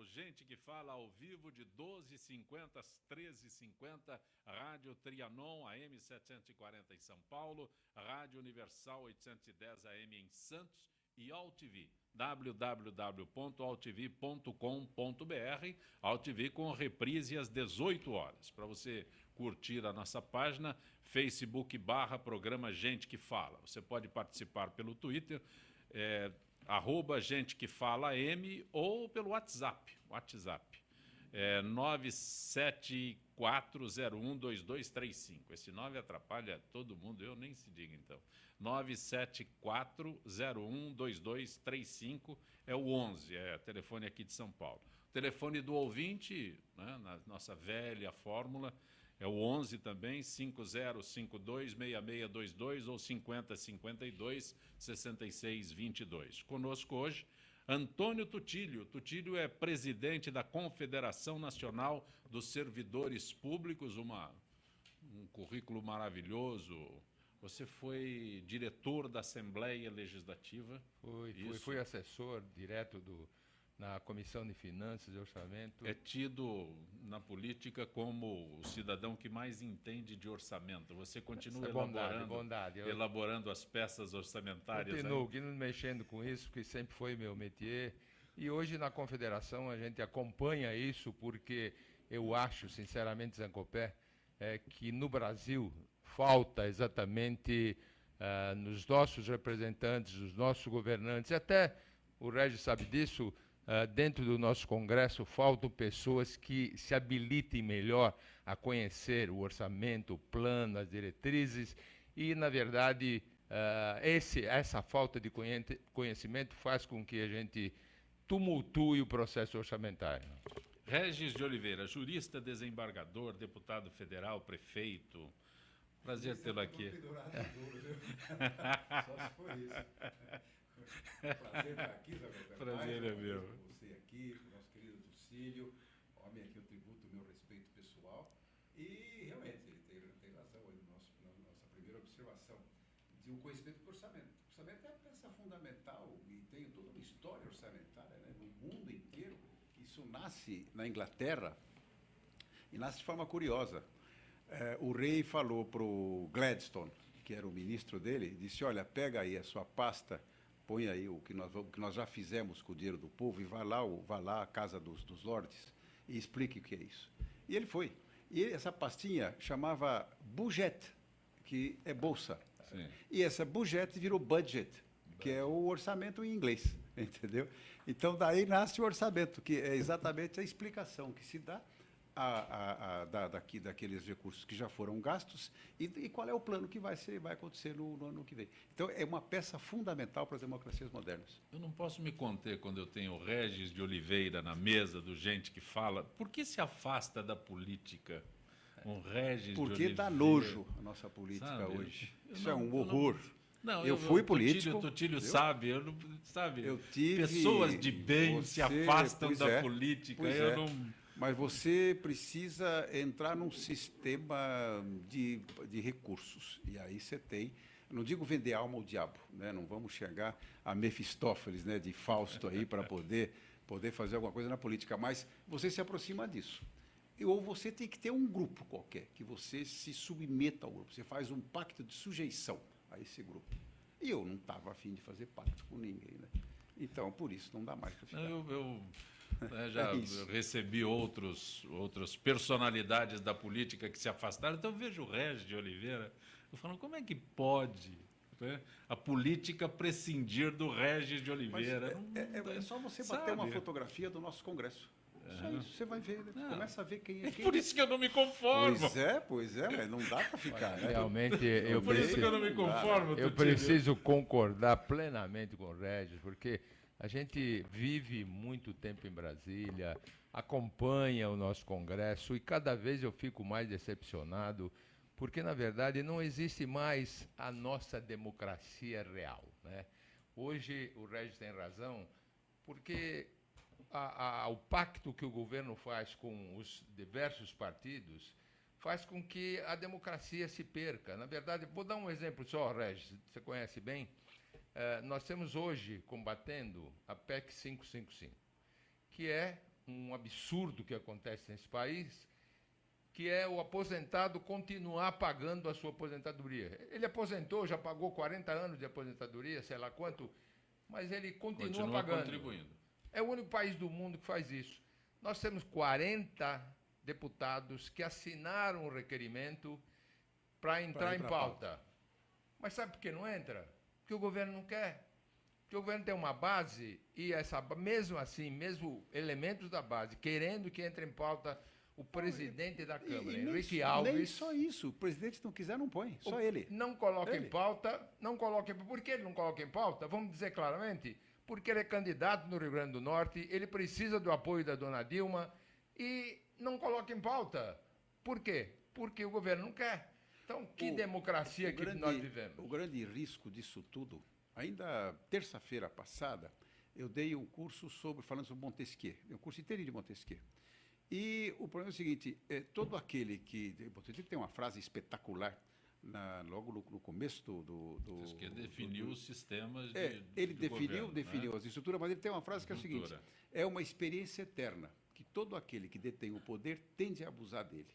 o Gente que Fala ao vivo de 12h50 às 13h50, Rádio Trianon, AM 740 em São Paulo, Rádio Universal 810 AM em Santos e AltV, www.altv.com.br, AltV com reprise às 18 horas. Para você curtir a nossa página, Facebook/programa Gente que Fala. Você pode participar pelo Twitter, @Gente que Fala M, ou pelo WhatsApp, 974012235. Esse 9 atrapalha todo mundo, eu nem se diga então. 974012235 é o 11, é o telefone aqui de São Paulo. O telefone do ouvinte, né, na nossa velha fórmula, é o 11 também, 5052-6622 ou 5052-6622. Conosco hoje, Antônio Tutílio. Tutílio é presidente da Confederação Nacional dos Servidores Públicos, um currículo maravilhoso. Você foi diretor da Assembleia Legislativa. Fui assessor direto na Comissão de Finanças e Orçamento. É tido na política como o cidadão que mais entende de orçamento. Você continua elaborando as peças orçamentárias? Continuo mexendo com isso, porque sempre foi meu métier. E hoje na Confederação a gente acompanha isso, porque eu acho, sinceramente, Zancopé, que no Brasil falta exatamente nos nossos representantes, nos nossos governantes, até o Regis sabe disso, dentro do nosso Congresso faltam pessoas que se habilitem melhor a conhecer o orçamento, o plano, as diretrizes e, na verdade, essa falta de conhecimento faz com que a gente tumultue o processo orçamentário. Regis de Oliveira, jurista, desembargador, deputado federal, prefeito. Prazer tê-lo aqui. Só se for isso. Prazer estar aqui, Zancopé. Prazer é meu. Você aqui, o nosso querido Tucílio, homem aqui eu tributo o meu respeito pessoal. E realmente, ele tem razão aí na nossa primeira observação, de um conhecimento do orçamento. O orçamento é a peça fundamental e tem toda uma história orçamentária, né, no mundo inteiro. Isso nasce na Inglaterra e nasce de forma curiosa. O rei falou para o Gladstone, que era o ministro dele, disse: olha, pega aí a sua pasta, põe aí o que nós já fizemos com o dinheiro do povo e vá lá à Casa dos Lordes e explique o que é isso. E ele foi. E essa pastinha chamava budget, que é bolsa. Sim. E essa budget virou budget, que é o orçamento em inglês, entendeu? Então, daí nasce o orçamento, que é exatamente a explicação que se dá daqueles recursos que já foram gastos e qual é o plano que vai acontecer no ano que vem. Então, é uma peça fundamental para as democracias modernas. Eu não posso me conter quando eu tenho o Regis de Oliveira na mesa do Gente que Fala. Por que se afasta da política um Regis de Oliveira? Porque dá nojo a nossa política hoje. Isso é um horror. Eu fui político. Tutílio sabe, tive, pessoas de bem se afastam da política. Mas você precisa entrar num sistema de recursos. E aí você tem, não digo vender alma ao diabo, né? Não vamos chegar a Mefistófeles, né, de Fausto aí para poder fazer alguma coisa na política, mas você se aproxima disso. Ou você tem que ter um grupo qualquer, que você se submeta ao grupo, você faz um pacto de sujeição a esse grupo. E eu não estava a fim de fazer pacto com ninguém, né? Então, por isso, não dá mais para ficar. Eu já recebi outras personalidades da política que se afastaram, então eu vejo o Regis de Oliveira, eu falo, como é que pode, né, a política prescindir do Regis de Oliveira? É só você bater uma fotografia do nosso Congresso. Só isso, você vai ver, né? Começa a ver quem é quem. Por isso que eu não me conformo. Pois é, mas não dá para ficar. Né? Realmente, por isso que eu não me conformo. Eu preciso concordar plenamente com o Regis, porque a gente vive muito tempo em Brasília, acompanha o nosso Congresso e cada vez eu fico mais decepcionado, porque, na verdade, não existe mais a nossa democracia real, né? Hoje, o Regis tem razão, porque o pacto que o governo faz com os diversos partidos faz com que a democracia se perca. Na verdade, vou dar um exemplo só, Regis, você conhece bem. Nós temos hoje combatendo a PEC 555, que é um absurdo que acontece nesse país, que é o aposentado continuar pagando a sua aposentadoria. Ele aposentou, já pagou 40 anos de aposentadoria, sei lá quanto, mas ele continua pagando. Contribuindo. É o único país do mundo que faz isso. Nós temos 40 deputados que assinaram o requerimento para entrar em pauta. Mas sabe por que não entra? Porque o governo não quer. Porque o governo tem uma base e, mesmo assim, mesmo elementos da base, querendo que entre em pauta o presidente da Câmara, Henrique Alves... Nem só isso. O presidente, se não quiser, não põe. Só ele. Não coloca em pauta. Por que ele não coloca em pauta? Vamos dizer claramente. Porque ele é candidato no Rio Grande do Norte, ele precisa do apoio da dona Dilma e não coloca em pauta. Por quê? Porque o governo não quer. Então, que democracia que nós vivemos? O grande risco disso tudo, ainda terça-feira passada, eu dei um curso falando sobre Montesquieu, um curso inteiro de Montesquieu. E o problema é o seguinte, todo aquele que... Montesquieu tem uma frase espetacular, logo no começo do Montesquieu definiu os sistemas ele do governo, definiu as estruturas, mas ele tem uma frase que é o seguinte, é uma experiência eterna, que todo aquele que detém o poder tende a abusar dele.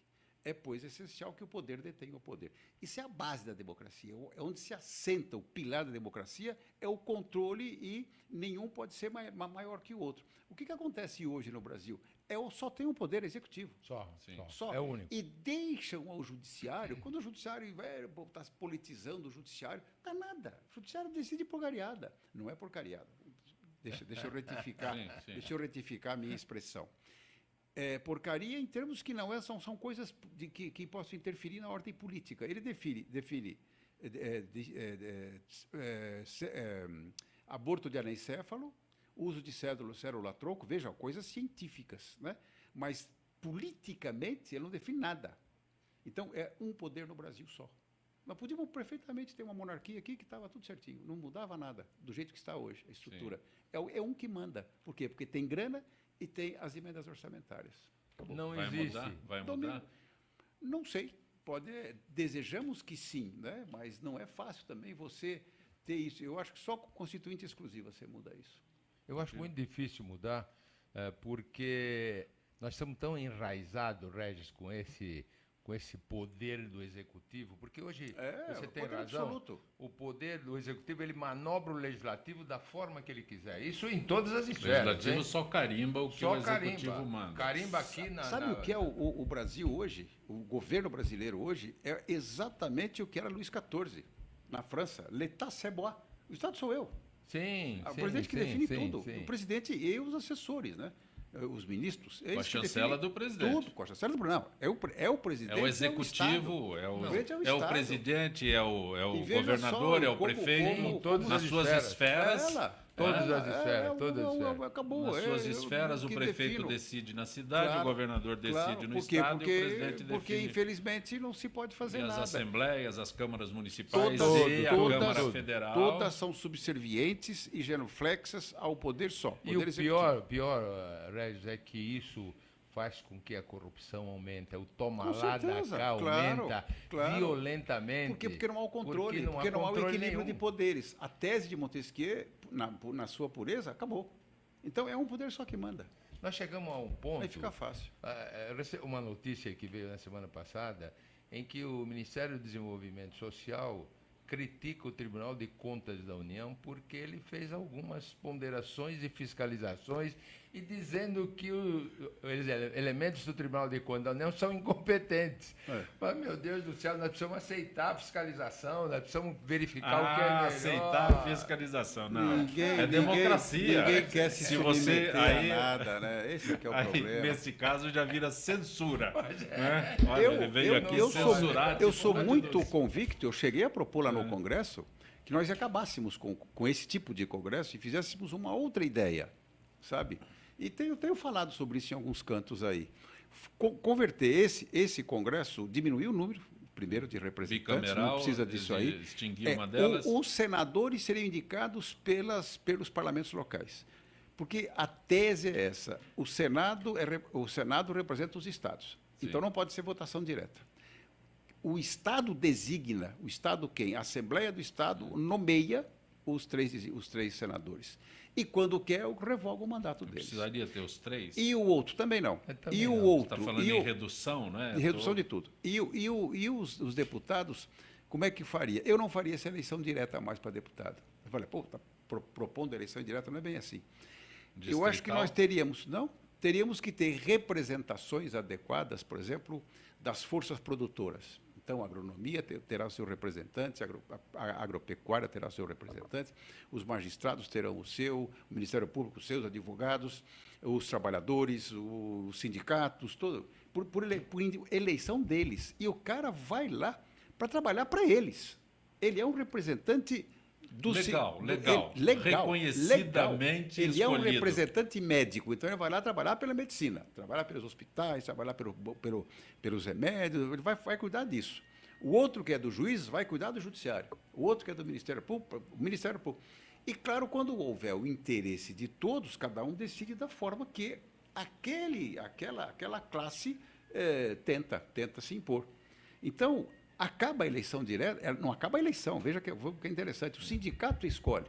É, pois, essencial que o poder detenha o poder. Isso é a base da democracia, é onde se assenta o pilar da democracia, é o controle e nenhum pode ser maior que o outro. O que acontece hoje no Brasil? Só tem um poder executivo. Só. É o único. E deixam ao judiciário, quando o judiciário está politizando o judiciário, não dá nada. O judiciário decide porcariada. Não é porcariada. Deixa eu retificar. Sim. Deixa eu retificar a minha expressão. Porcaria em termos que não são coisas que possam interferir na ordem política. Ele define aborto de anencéfalo, uso de célula-tronco, veja, coisas científicas, né? Mas politicamente ele não define nada. Então, é um poder no Brasil só. Nós podíamos perfeitamente ter uma monarquia aqui que estava tudo certinho, não mudava nada do jeito que está hoje, a estrutura. É um que manda. Por quê? Porque tem grana e tem as emendas orçamentárias. Acabou. Não Vai existe. mudar? Vai mudar? Não sei. Desejamos que sim, né? Mas não é fácil também você ter isso. Eu acho que só com constituinte exclusiva você muda isso. Eu acho muito difícil mudar, porque nós estamos tão enraizados, Regis, com esse poder do executivo, porque hoje você tem razão. Absoluto. O poder do executivo ele manobra o legislativo da forma que ele quiser. Isso em todas as O esferas. legislativo só carimba o que o executivo manda. Carimba aqui na... Sabe o que é o Brasil hoje? O governo brasileiro hoje é exatamente o que era Luís XIV, na França. L'état c'est moi. O Estado sou eu. Sim, O presidente que define tudo. O presidente e os assessores, né? Os ministros. Com a chancela do presidente. Tudo, com a chancela do presidente. Não, é o presidente. É o executivo, é o presidente, é o veja governador, só, é o prefeito, todas nas as suas esferas. Todas as esferas. Acabou. Nas suas esferas, o prefeito decide na cidade, o governador decide no estado e o presidente define. Porque, infelizmente, não se pode fazer nada. As assembleias, as câmaras municipais Todas, e a Câmara Federal. Todas são subservientes e genuflexas ao poder só. Poder E o pior, Regis, é que isso faz com que a corrupção aumente, o toma lá da cá aumenta violentamente. Porque não há o controle, porque não há o equilíbrio de poderes. A tese de Montesquieu, na sua pureza, acabou. Então, é um poder só que manda. Nós chegamos a um ponto... Aí fica fácil. Uma notícia que veio na semana passada, em que o Ministério do Desenvolvimento Social critica o Tribunal de Contas da União porque ele fez algumas ponderações e fiscalizações e dizendo que os elementos do Tribunal de Contas da União são incompetentes. Mas, meu Deus do céu, nós precisamos aceitar a fiscalização, nós precisamos verificar o que é melhor. Aceitar a fiscalização, não. É democracia. Ninguém quer se submeter a nada, né? Esse é que é o problema. Nesse caso, já vira censura. Olha, ele veio aqui censurar. Eu sou muito convicto, eu cheguei a propor lá no Congresso que nós acabássemos com esse tipo de Congresso e fizéssemos uma outra ideia, sabe? E tenho falado sobre isso em alguns cantos aí. Converter esse Congresso, diminuir o número, primeiro, de representantes, não precisa disso aí. Extinguir uma delas. Os senadores seriam indicados pelos parlamentos locais. Porque a tese é essa, o Senado representa os estados. Sim. Então não pode ser votação direta. O Estado designa, o Estado quem? A Assembleia do Estado nomeia os três senadores. E quando quer, revoga o mandato deles. Precisaria ter os 3? E o outro também não. Também e o não. outro. Você está falando em redução, né? De redução de tudo. E os deputados, como é que faria? Eu não faria essa eleição direta mais para deputado. Eu falei, pô, está propondo eleição direta, não é bem assim. Distrital? Eu acho que nós teríamos que ter representações adequadas, por exemplo, das forças produtoras. Então, a agronomia terá seus representantes, a agropecuária terá seus representantes, os magistrados terão o seu, o Ministério Público, os seus advogados, os trabalhadores, os sindicatos, todo, por eleição deles. E o cara vai lá para trabalhar para eles. Ele é um representante do... Legal. Reconhecidamente Ele é um escolhido. representante médico, então ele vai lá trabalhar pela medicina, trabalhar pelos hospitais, trabalhar pelos remédios, ele vai cuidar disso. O outro que é do juiz vai cuidar do judiciário, o outro que é do Ministério Público, o Ministério Público. E, claro, quando houver o interesse de todos, cada um decide da forma que aquela classe tenta se impor. Então, acaba a eleição direta, não acaba a eleição, veja que é interessante, o sindicato escolhe.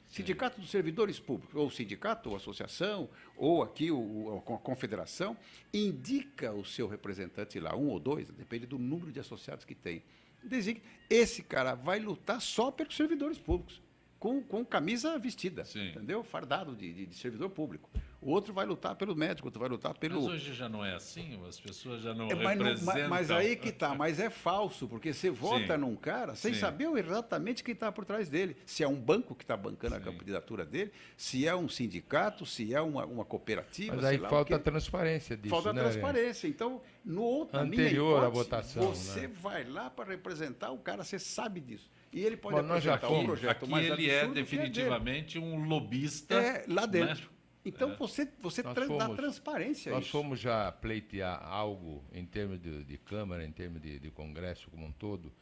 Sindicato dos servidores públicos, ou sindicato, ou associação, ou aqui a confederação, indica o seu representante lá, 1 ou 2, depende do número de associados que tem. Designa. Esse cara vai lutar só pelos servidores públicos, com camisa vestida, entendeu? Fardado de servidor público. O outro vai lutar pelo médico, outro vai lutar pelo... Mas hoje já não é assim? As pessoas já não representam... Mas aí que está, mas é falso, porque você vota num cara sem saber exatamente quem está por trás dele. Se é um banco que está bancando a candidatura dele, se é um sindicato, se é uma cooperativa... Mas aí falta a transparência disso, falta né? transparência. Então, anterior à votação, você vai lá para representar o cara, você sabe disso. E ele pode nós já apresentar um projeto Aqui mais ele é absurdo que definitivamente um lobista. lá dentro. Né? Então, você dá transparência a Nós isso. fomos já pleitear algo em termos de Câmara, em termos de Congresso como um todo,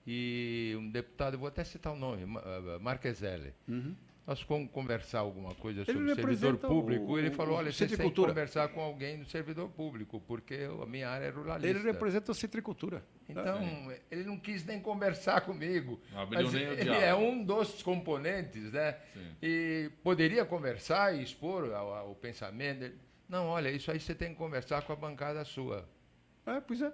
e um deputado, eu vou até citar o nome, Marqueselli. Nós fomos conversar alguma coisa sobre o servidor público, ele falou, olha, você tem que conversar com alguém do servidor público, porque a minha área é ruralista. Ele representa a citricultura. Então, ele não quis nem conversar comigo. Abriu nem o ele diálogo. é um dos componentes, né? Sim. E poderia conversar e expor o pensamento dele. Não, olha, isso aí você tem que conversar com a bancada sua. Pois é.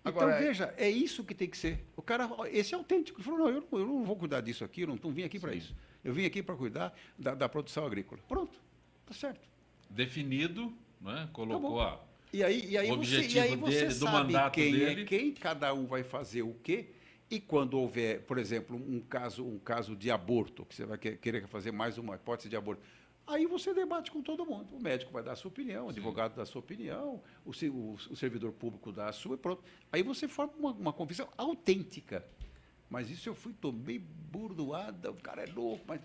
Agora, então, veja, é isso que tem que ser. O cara, esse é autêntico. Ele falou, não, eu não vou cuidar disso aqui, eu não vim aqui para isso. Eu vim aqui para cuidar da produção agrícola. Pronto, está certo. Definido, né? Colocou a... E aí o objetivo você dele, do sabe mandato quem dele. é quem, cada um vai fazer o quê, e quando houver, por exemplo, um caso de aborto, que você vai querer fazer mais uma hipótese de aborto, aí você debate com todo mundo. O médico vai dar a sua opinião, o advogado dá a sua opinião, o servidor público dá a sua e pronto. Aí você forma uma convicção autêntica. Mas isso eu tomei burdoada, o cara é louco, mas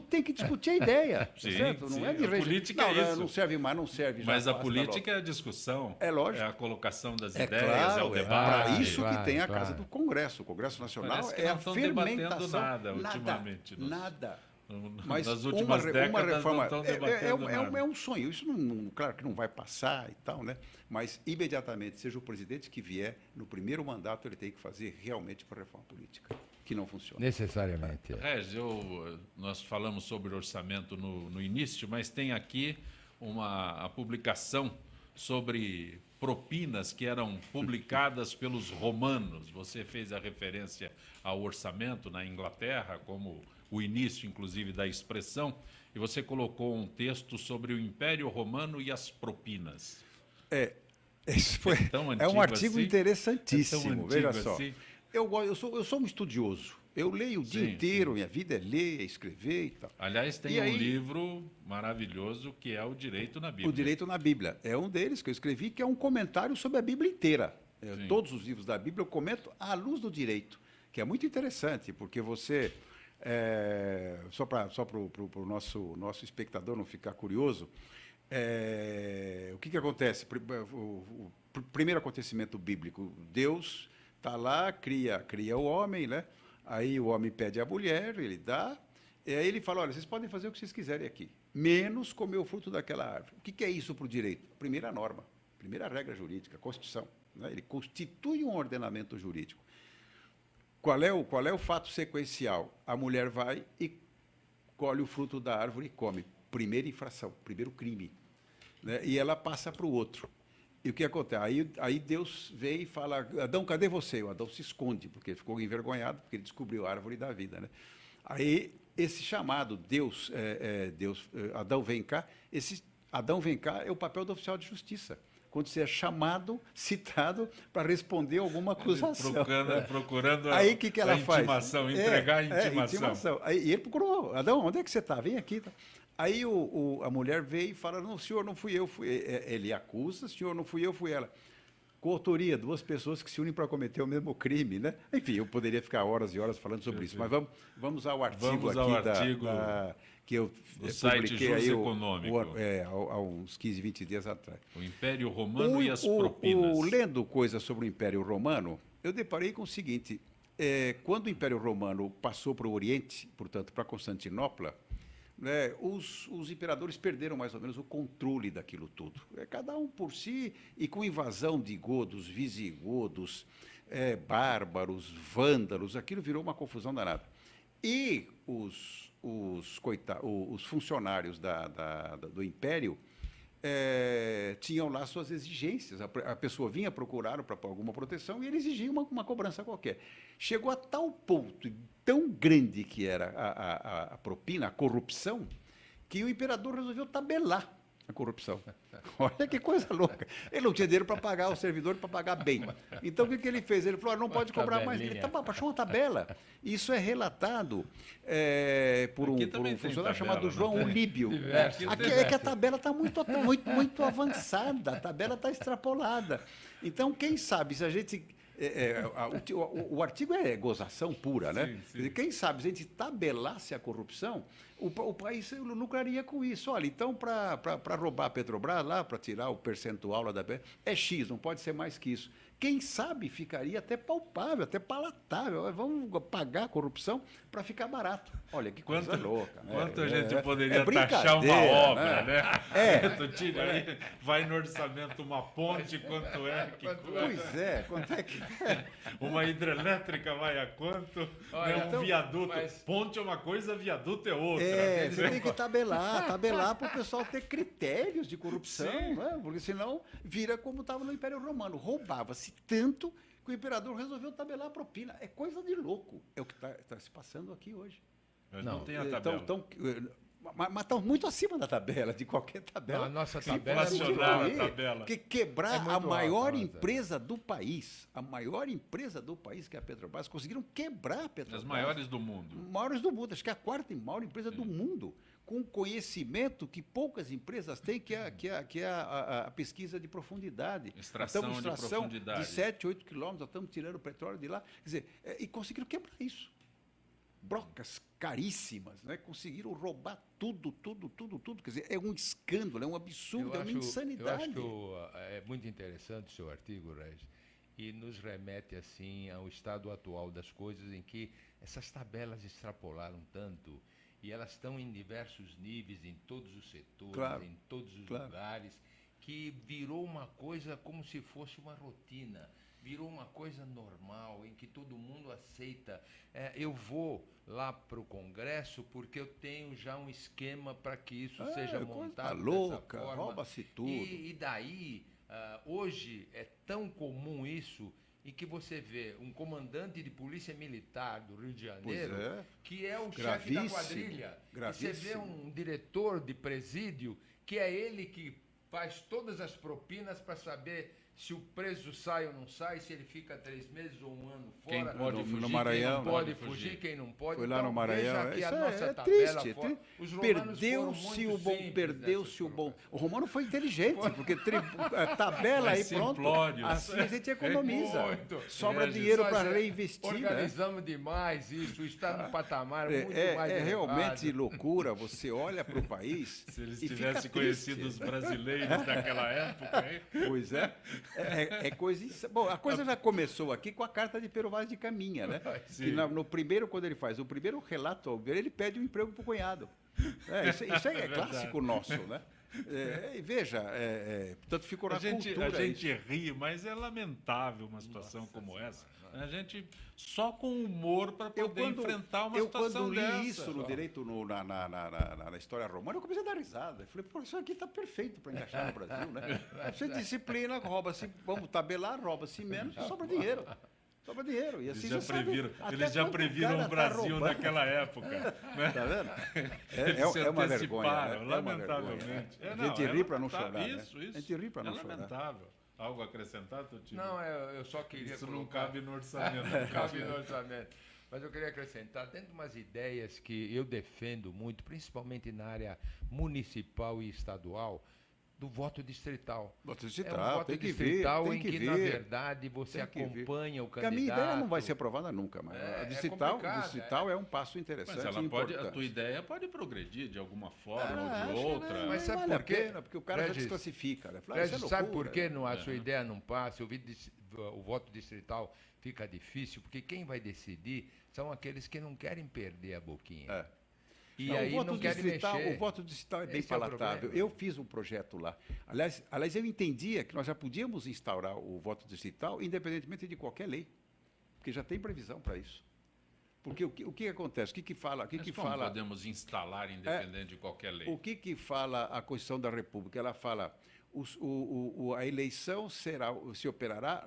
tem que discutir a ideia, certo? Não é de a política é isso. Não serve mais, não serve. Mas a política é a discussão. É lógico. É a colocação das É ideias, claro, é o debate. para isso que tem a Casa do Congresso. O Congresso Nacional Parece que é não a estão fermentação. debatendo nada ultimamente. Nada. Mas nas últimas décadas reforma não estão debatendo nada. É um sonho. Isso, claro que não vai passar e tal, né? Mas, imediatamente, seja o presidente que vier, no primeiro mandato, ele tem que fazer realmente para a reforma política, que não funciona. Necessariamente. Regis, nós falamos sobre orçamento no início, mas tem aqui a publicação sobre propinas que eram publicadas pelos romanos. Você fez a referência ao orçamento na Inglaterra, como o início, inclusive, da expressão, e você colocou um texto sobre o Império Romano e as propinas. É um artigo interessantíssimo, tão antigo veja só. assim? Eu sou um estudioso. Eu leio o dia inteiro, minha vida é ler, é escrever e tal. Aliás, tem um livro maravilhoso que é O Direito na Bíblia. O Direito na Bíblia. É um deles que eu escrevi, que é um comentário sobre a Bíblia inteira. Todos os livros da Bíblia eu comento à luz do direito, que é muito interessante, porque você... só para o nosso espectador não ficar curioso, o que acontece? O primeiro acontecimento bíblico, Deus está lá, cria o homem, né? Aí o homem pede à mulher, ele dá, e aí ele fala, olha, vocês podem fazer o que vocês quiserem aqui, menos comer o fruto daquela árvore. O que é isso para o direito? Primeira norma, primeira regra jurídica, a Constituição, né? Ele constitui um ordenamento jurídico. Qual é o fato sequencial? A mulher vai e colhe o fruto da árvore e come. Primeira infração, primeiro crime. Né? E ela passa para o outro. E o que acontece? Aí Deus vem e fala, Adão, cadê você? O Adão se esconde, porque ele ficou envergonhado, porque ele descobriu a árvore da vida. Né? Aí, esse chamado Adão vem cá, esse Adão vem cá é o papel do oficial de justiça. Quando você é chamado, citado, para responder alguma acusação. Procurando aí, que ela intimação, faz? Entregar a intimação. Aí, e ele procurou, Adão, onde é que você está? Vem aqui. Tá? Aí a mulher veio e fala, não, senhor, não fui eu. Ele acusa, senhor, não fui eu, fui ela. Coautoria, 2 pessoas que se unem para cometer o mesmo crime. Né? Enfim, eu poderia ficar horas e horas falando sobre isso, mas vamos ao artigo que eu publiquei aí há uns 15, 20 dias atrás. O Império Romano e as propinas. Lendo coisas sobre o Império Romano, eu deparei com o seguinte, quando o Império Romano passou para o Oriente, portanto, para Constantinopla, né, os imperadores perderam mais ou menos o controle daquilo tudo. Cada um por si, e com invasão de godos, visigodos, bárbaros, vândalos, aquilo virou uma confusão danada. E os funcionários do Império tinham lá suas exigências. A pessoa vinha procurar para alguma proteção e ele exigia uma cobrança qualquer. Chegou a tal ponto, tão grande que era a propina, a corrupção, que o imperador resolveu tabelar a corrupção. Olha que coisa louca. Ele não tinha dinheiro para pagar o servidor, para pagar bem. Então, o que ele fez? Ele falou, não pode cobrar mais. Ele baixou uma tabela. Isso é relatado por um funcionário chamado João Ulíbio. Que a tabela está muito avançada, a tabela está extrapolada. Então, quem sabe, se a gente... o artigo é gozação pura, né? Sim. Quem sabe, se a gente tabelasse a corrupção, o país lucraria com isso. Olha, então, para roubar a Petrobras, lá, para tirar o percentual lá é X, não pode ser mais que isso. Quem sabe ficaria até palpável, até palatável. Vamos pagar a corrupção para ficar barato. Olha, que coisa louca. Né? Quanto a gente poderia taxar uma obra, né? Tu tira aí, vai no orçamento uma ponte, quanto é? Pois é, quanto é que é? Uma hidrelétrica vai a quanto? Olha, um viaduto. Ponte é uma coisa, viaduto é outra. Você tem que tabelar para o pessoal ter critérios de corrupção, né? Porque senão vira como estava no Império Romano. Roubava-se tanto que o imperador resolveu tabelar a propina. É coisa de louco. É o que está se passando aqui hoje. Não tem a tabela. Mas estão muito acima da tabela, de qualquer tabela. A nossa tabela que quebrar a maior empresa do país, que é a Petrobras, conseguiram quebrar a Petrobras. As maiores do mundo. Maiores do mundo, acho que é a 4ª maior empresa do mundo, com conhecimento que poucas empresas têm, que é a pesquisa de profundidade. Extração de profundidade. De 7, 8 quilômetros, nós estamos tirando o petróleo de lá. Quer dizer, e conseguiram quebrar isso. Brocas caríssimas, né? Conseguiram roubar tudo. Quer dizer, é um escândalo, é um absurdo, é uma insanidade. Eu acho que é muito interessante o seu artigo, Regis, e nos remete assim ao estado atual das coisas, em que essas tabelas extrapolaram tanto e elas estão em diversos níveis, em todos os setores, em todos os lugares, que virou uma coisa como se fosse uma rotina. Virou uma coisa normal, em que todo mundo aceita. Eu vou lá para o Congresso porque eu tenho já um esquema para que isso seja montado louca, dessa forma. Rouba-se tudo. E daí, hoje é tão comum isso, em que você vê um comandante de polícia militar do Rio de Janeiro, que é o chefe da quadrilha. E você vê um diretor de presídio, que é ele que faz todas as propinas para saber se o preso sai ou não sai, se ele fica 3 meses ou 1 ano fora. Quem pode fugir, no Maranhão, quem não pode fugir, quem não pode. Foi lá no Maranhão. Veja que a nossa triste. Fora, os perdeu-se o bom, perdeu-se o bom. O romano foi inteligente, porque tabela aí pronto. Assim a gente economiza. Sobra dinheiro para reinvestir. Organizamos demais isso, está no patamar muito mais elevado. Realmente loucura. Você olha para o país. Se eles tivessem conhecido os brasileiros daquela época, hein? Pois é. Coisa. Bom, a coisa já começou aqui com a carta de Pero Vaz de Caminha, né? Que no primeiro, quando ele faz o primeiro relato ao governo, ele pede um emprego para o cunhado. Isso é clássico nosso, né? E veja, portanto, ficou na cultura. A gente ri, mas é lamentável uma situação como essa. A gente só com humor para poder enfrentar uma situação dessa. Eu, quando li isso no direito, na história romana, eu comecei a dar risada. Eu falei, pô, isso aqui está perfeito para encaixar no Brasil, né? Você disciplina, rouba-se, vamos tabelar, rouba-se menos e sobra dinheiro. Sobra dinheiro. E assim eles já previram o Brasil naquela época. Né? Tá vendo? É uma vergonha. Né? Lamentavelmente. A gente ri para não chorar. Isso. A gente ri para não chorar. É lamentável. Algo a acrescentar, Totino? Não, eu só queria Isso colocar... não cabe no orçamento. Não cabe no orçamento. Mas eu queria acrescentar, dentro de umas ideias que eu defendo muito, principalmente na área municipal e estadual, do voto distrital. Voto distrital, é um voto tem que distrital ver, em que, na verdade, você acompanha o candidato. Porque a minha ideia não vai ser aprovada nunca, mas a distrital é um passo interessante. Mas a tua ideia pode progredir de alguma forma ou de outra. Mas sabe vale por quê? Porque o cara já desclassifica. Né? Sabe por que a sua ideia não passa? O voto distrital fica difícil, porque quem vai decidir são aqueles que não querem perder a boquinha. E aí não querem mexer. O voto distrital é bem palatável. Eu fiz um projeto lá. Aliás, eu entendia que nós já podíamos instaurar o voto distrital independentemente de qualquer lei, porque já tem previsão para isso. Porque o que acontece? O que fala? Podemos instalar independente de qualquer lei? O que fala a Constituição da República? Ela fala a eleição se operará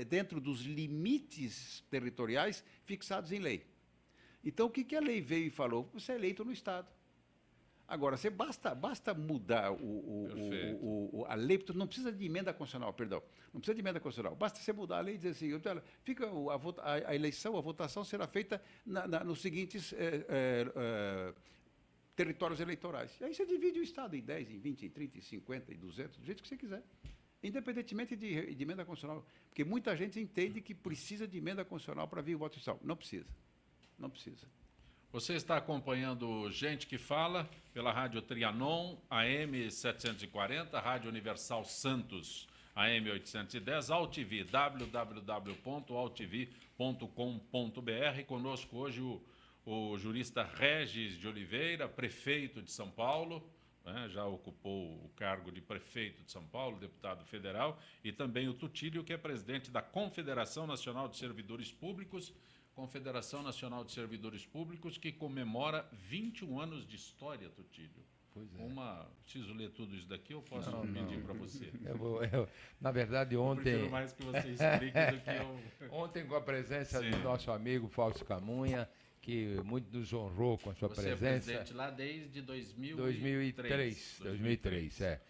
dentro dos limites territoriais fixados em lei. Então, o que a lei veio e falou? Você é eleito no Estado. Agora, basta mudar a lei, não precisa de emenda constitucional, não precisa de emenda constitucional, basta você mudar a lei e dizer assim, a eleição, a votação será feita nos seguintes territórios eleitorais. E aí você divide o Estado em 10, em 20, em 30, em 50, em 200, do jeito que você quiser, independentemente de emenda constitucional. Porque muita gente entende que precisa de emenda constitucional para vir o voto distrital. Não precisa. Não precisa. Você está acompanhando Gente que Fala pela Rádio Trianon, AM 740, Rádio Universal Santos, AM 810, AltV, www.altv.com.br. Conosco hoje o jurista Regis de Oliveira, prefeito de São Paulo, né, já ocupou o cargo de prefeito de São Paulo, deputado federal, e também o Tutílio, que é presidente da Confederação Nacional de Servidores Públicos, que comemora 21 anos de história, Tutílio. Pois é. Preciso ler tudo isso daqui ou posso pedir para você? Na verdade, ontem... Eu prefiro mais que você explique do que eu... Ontem, com a presença do nosso amigo Fausto Camunha, que muito nos honrou com a sua presença. Você é presidente lá desde 2003, é.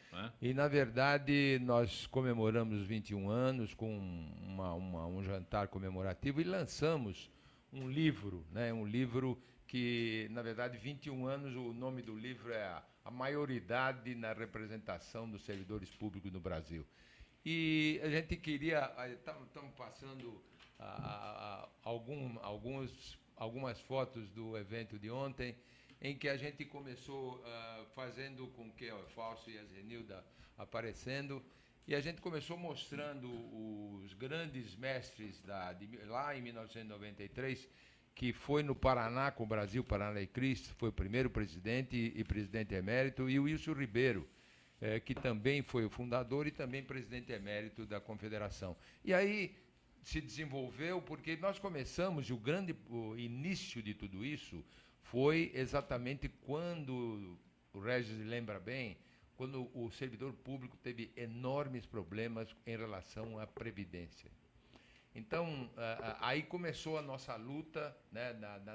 E, na verdade, nós comemoramos 21 anos com um jantar comemorativo e lançamos um livro, né? Um livro que, na verdade, 21 anos, o nome do livro é A Maioridade na Representação dos Servidores Públicos no Brasil. E a gente queria... Estamos passando algumas fotos do evento de ontem, em que a gente começou fazendo com que o Fausto e a Zenilda aparecendo, e a gente começou mostrando os grandes mestres lá em 1993, que foi no Paraná com o Brasil, Paraná e Cristo, foi o primeiro presidente e presidente emérito, e o Wilson Ribeiro, que também foi o fundador e também presidente emérito da Confederação. E aí se desenvolveu porque nós começamos, e o início de tudo isso foi exatamente quando, o Regis lembra bem, quando o servidor público teve enormes problemas em relação à Previdência. Então, aí começou a nossa luta, né,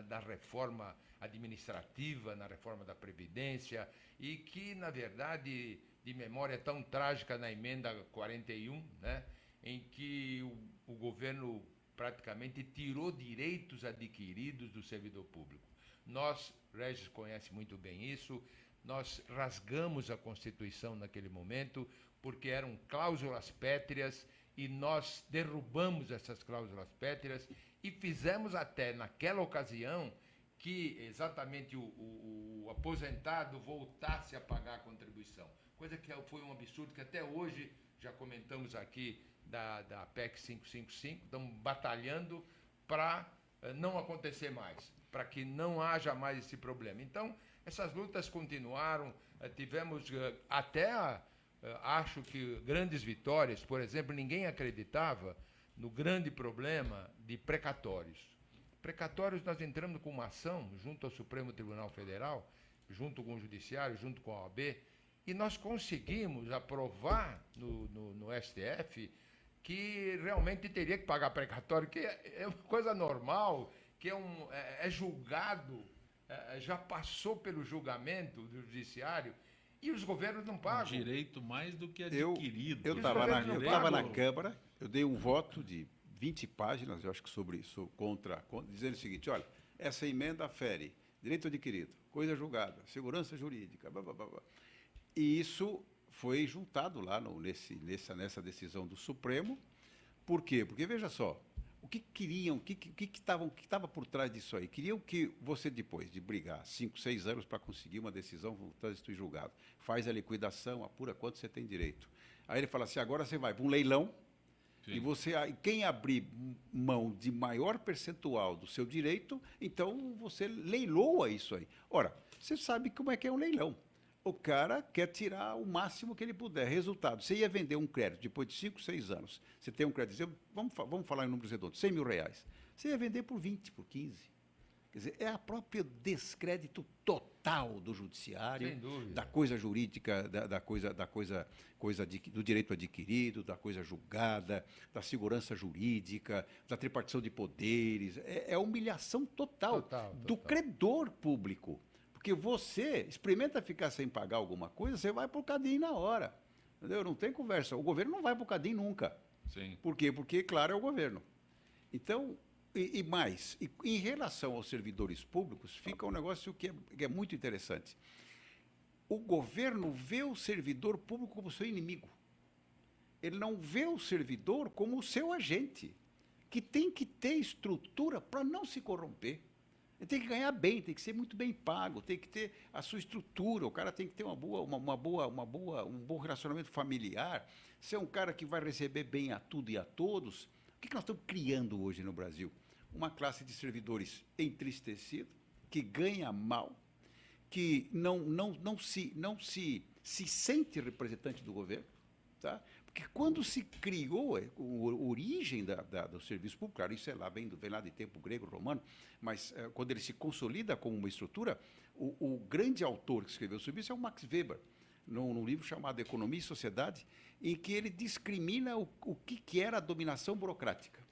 da reforma administrativa, na reforma da Previdência, e que, na verdade, de memória tão trágica na emenda 41, né, em que o governo praticamente tirou direitos adquiridos do servidor público. Nós, Regis conhece muito bem isso, nós rasgamos a Constituição naquele momento, porque eram cláusulas pétreas, e nós derrubamos essas cláusulas pétreas e fizemos até, naquela ocasião, que exatamente o aposentado voltasse a pagar a contribuição. Coisa que foi um absurdo, que até hoje, já comentamos aqui, da PEC 555, estamos batalhando para não acontecer mais, para que não haja mais esse problema. Então, essas lutas continuaram, tivemos até, acho que grandes vitórias. Por exemplo, ninguém acreditava no grande problema de precatórios. Precatórios, nós entramos com uma ação junto ao Supremo Tribunal Federal, junto com o Judiciário, junto com a OAB, e nós conseguimos aprovar no STF que realmente teria que pagar precatório, que é uma coisa normal, que é julgado, já passou pelo julgamento do Judiciário, e os governos não pagam. Direito mais do que adquirido. Eu estava na Câmara, eu dei um voto de 20 páginas, eu acho que sobre isso, contra, dizendo o seguinte: olha, essa emenda fere direito adquirido, coisa julgada, segurança jurídica, blá, blá, blá, blá. E isso foi juntado lá nessa decisão do Supremo. Por quê? Porque, veja só, o que queriam, o que estava por trás disso aí? Queriam que você, depois de brigar 5, 6 anos para conseguir uma decisão no trânsito em julgado, faz a liquidação, apura quanto você tem direito. Aí ele fala assim: agora você vai para um leilão. Sim. E quem abrir mão de maior percentual do seu direito, então você leiloa isso aí. Ora, você sabe como é que é um leilão. O cara quer tirar o máximo que ele puder. Resultado, você ia vender um crédito depois de 5, 6 anos. Você tem um crédito, vamos falar em números redondos, R$100 mil. Você ia vender por 20, por 15. Quer dizer, é a própria descrédito total do judiciário, da coisa jurídica, do direito adquirido, da coisa julgada, da segurança jurídica, da tripartição de poderes. É a humilhação total do credor público. Porque você experimenta ficar sem pagar alguma coisa, você vai para o cadinho na hora. Entendeu? Não tem conversa. O governo não vai para o cadinho nunca. Sim. Por quê? Porque, claro, é o governo. Então, em relação aos servidores públicos, fica um negócio que é muito interessante. O governo vê o servidor público como seu inimigo. Ele não vê o servidor como o seu agente, que tem que ter estrutura para não se corromper. Ele tem que ganhar bem, tem que ser muito bem pago, tem que ter a sua estrutura, o cara tem que ter um bom relacionamento familiar, ser um cara que vai receber bem a tudo e a todos. O que nós estamos criando hoje no Brasil? Uma classe de servidores entristecida, que ganha mal, que não se sente representante do governo, tá? Porque quando se criou a origem do serviço público, claro, isso vem lá de tempo grego, romano, mas quando ele se consolida como uma estrutura, o grande autor que escreveu sobre isso é o Max Weber, num livro chamado Economia e Sociedade, em que ele discrimina o que era a dominação burocrática.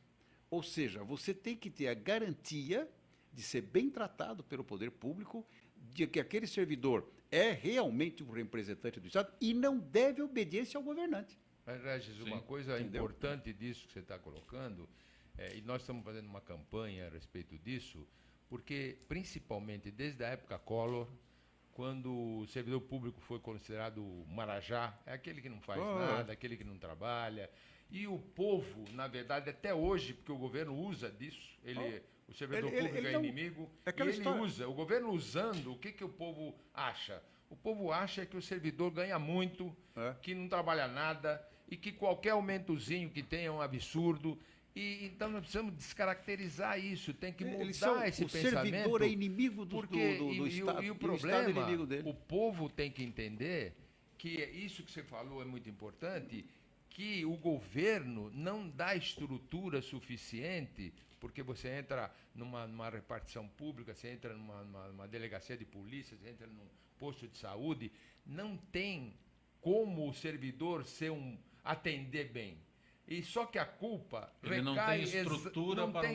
Ou seja, você tem que ter a garantia de ser bem tratado pelo poder público, de que aquele servidor é realmente um representante do Estado e não deve obediência ao governante. Mas, Regis, uma coisa importante disso que você está colocando, e nós estamos fazendo uma campanha a respeito disso, porque, principalmente desde a época Collor, quando o servidor público foi considerado marajá, é aquele que não faz nada, aquele que não trabalha, e o povo, na verdade, até hoje, porque o governo usa disso, o servidor público é inimigo, e ele usa, o governo usando, o que o povo acha? O povo acha que o servidor ganha muito, que não trabalha nada, e que qualquer aumentozinho que tenha é um absurdo. E então nós precisamos descaracterizar isso, tem que mudar esse pensamento. O servidor é inimigo do Estado. E o problema, o povo tem que entender que isso que você falou é muito importante, que o governo não dá estrutura suficiente, porque você entra numa repartição pública, você entra numa delegacia de polícia, você entra num posto de saúde, não tem como o servidor atender bem. E só que a culpa recai... Ele não tem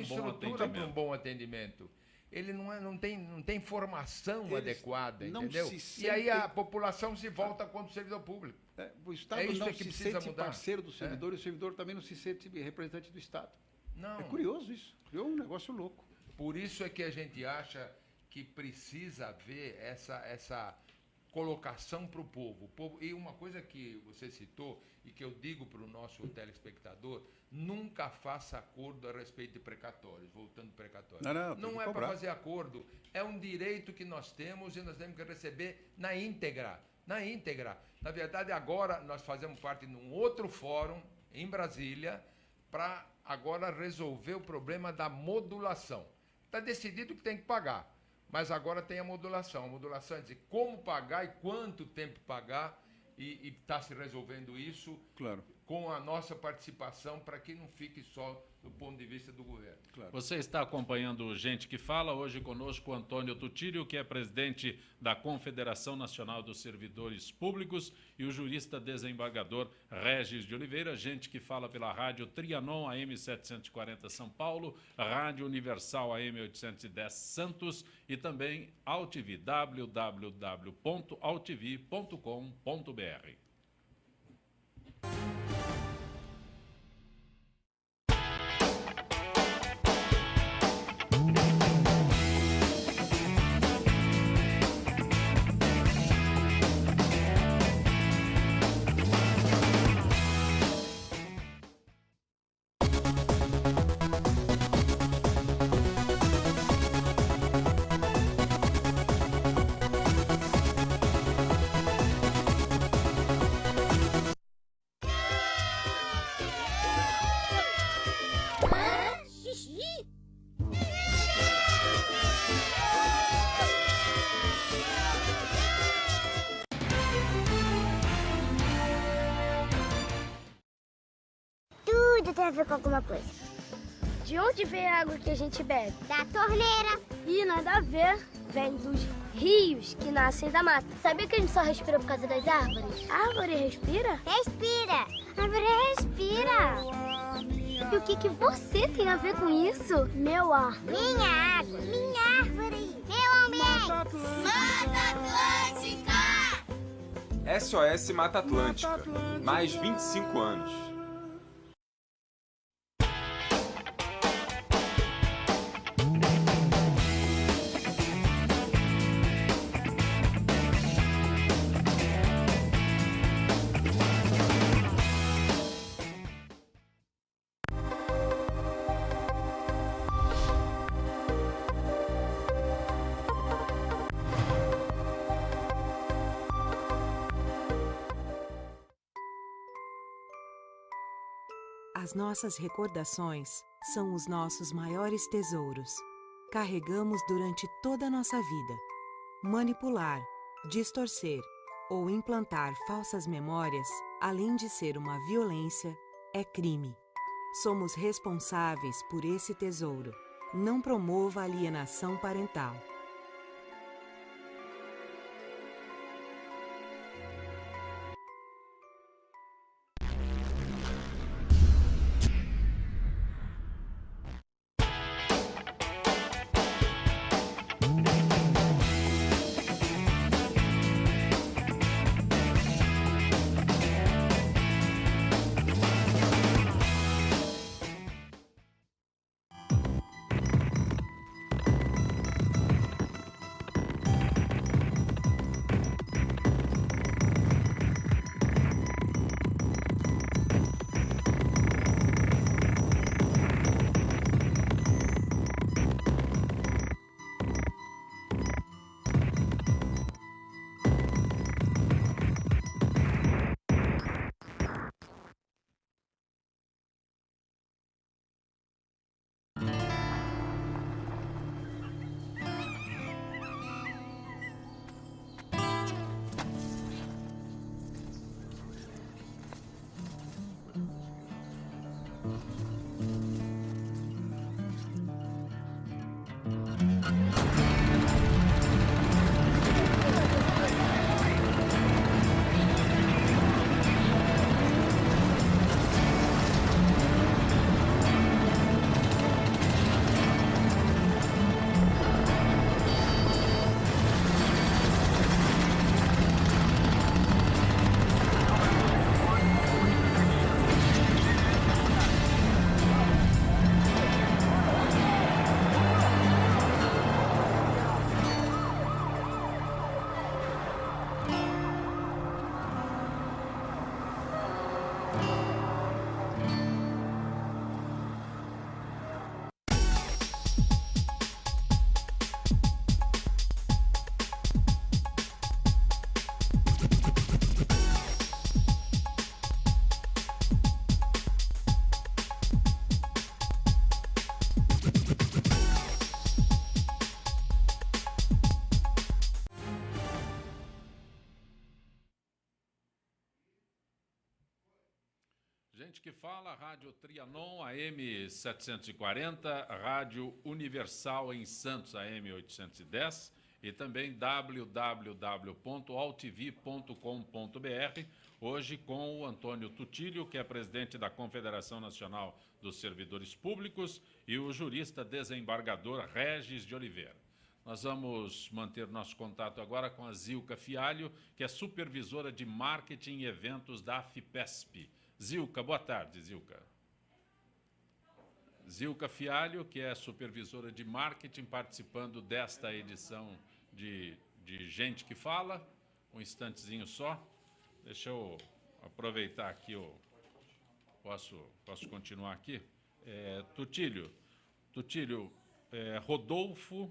estrutura para um bom atendimento. Ele não tem formação adequada, entendeu? E aí a população se volta contra o servidor público. O Estado não se sente parceiro do servidor e o servidor também não se sente representante do Estado. Não. É curioso isso. Criou um negócio louco. Por isso é que a gente acha que precisa haver essa colocação para o povo. E uma coisa que você citou e que eu digo para o nosso telespectador, nunca faça acordo a respeito de precatórios, voltando precatórios. Não é para fazer acordo, é um direito que nós temos e nós temos que receber na íntegra. Na verdade, agora nós fazemos parte de um outro fórum em Brasília para agora resolver o problema da modulação. Está decidido que tem que pagar. Mas agora tem a modulação. A modulação é dizer como pagar e quanto tempo pagar, e está se resolvendo isso Claro. com a nossa participação para que não fique só do ponto de vista do governo. Claro. Você está acompanhando Gente que Fala, hoje conosco o Antônio Tutírio, que é presidente da Confederação Nacional dos Servidores Públicos, e o jurista desembargador Régis de Oliveira. Gente que Fala pela rádio Trianon AM 740 São Paulo, Rádio Universal AM 810 Santos e também AltV, www.altv.com.br. Tudo tem a ver com alguma coisa. De onde vem a água que a gente bebe? Da torneira. Ih, nada a ver. Vem dos rios que nascem da mata. Sabia que a gente só respira por causa das árvores? A árvore respira? Respira. A árvore respira. E o que você tem a ver com isso? Meu ar. Minha água. Minha árvore. Meu ambiente. Mata Atlântica! SOS Mata Atlântica. Mais 25 anos. As nossas recordações são os nossos maiores tesouros. Carregamos durante toda a nossa vida. Manipular, distorcer ou implantar falsas memórias, além de ser uma violência, é crime. Somos responsáveis por esse tesouro. Não promova alienação parental. Gente que fala, Rádio Trianon, AM 740, Rádio Universal em Santos, AM 810, e também www.altv.com.br, hoje com o Antônio Tutílio, que é presidente da Confederação Nacional dos Servidores Públicos, e o jurista desembargador Regis de Oliveira. Nós vamos manter nosso contato agora com a Zilka Fialho, que é supervisora de marketing e eventos da AFIPESP. Zilka, boa tarde, Zilka. Zilka Fialho, que é supervisora de marketing, participando desta edição de Gente que Fala. Um instantezinho só. Deixa eu aproveitar aqui. Posso continuar aqui? Tutílio, Rodolfo,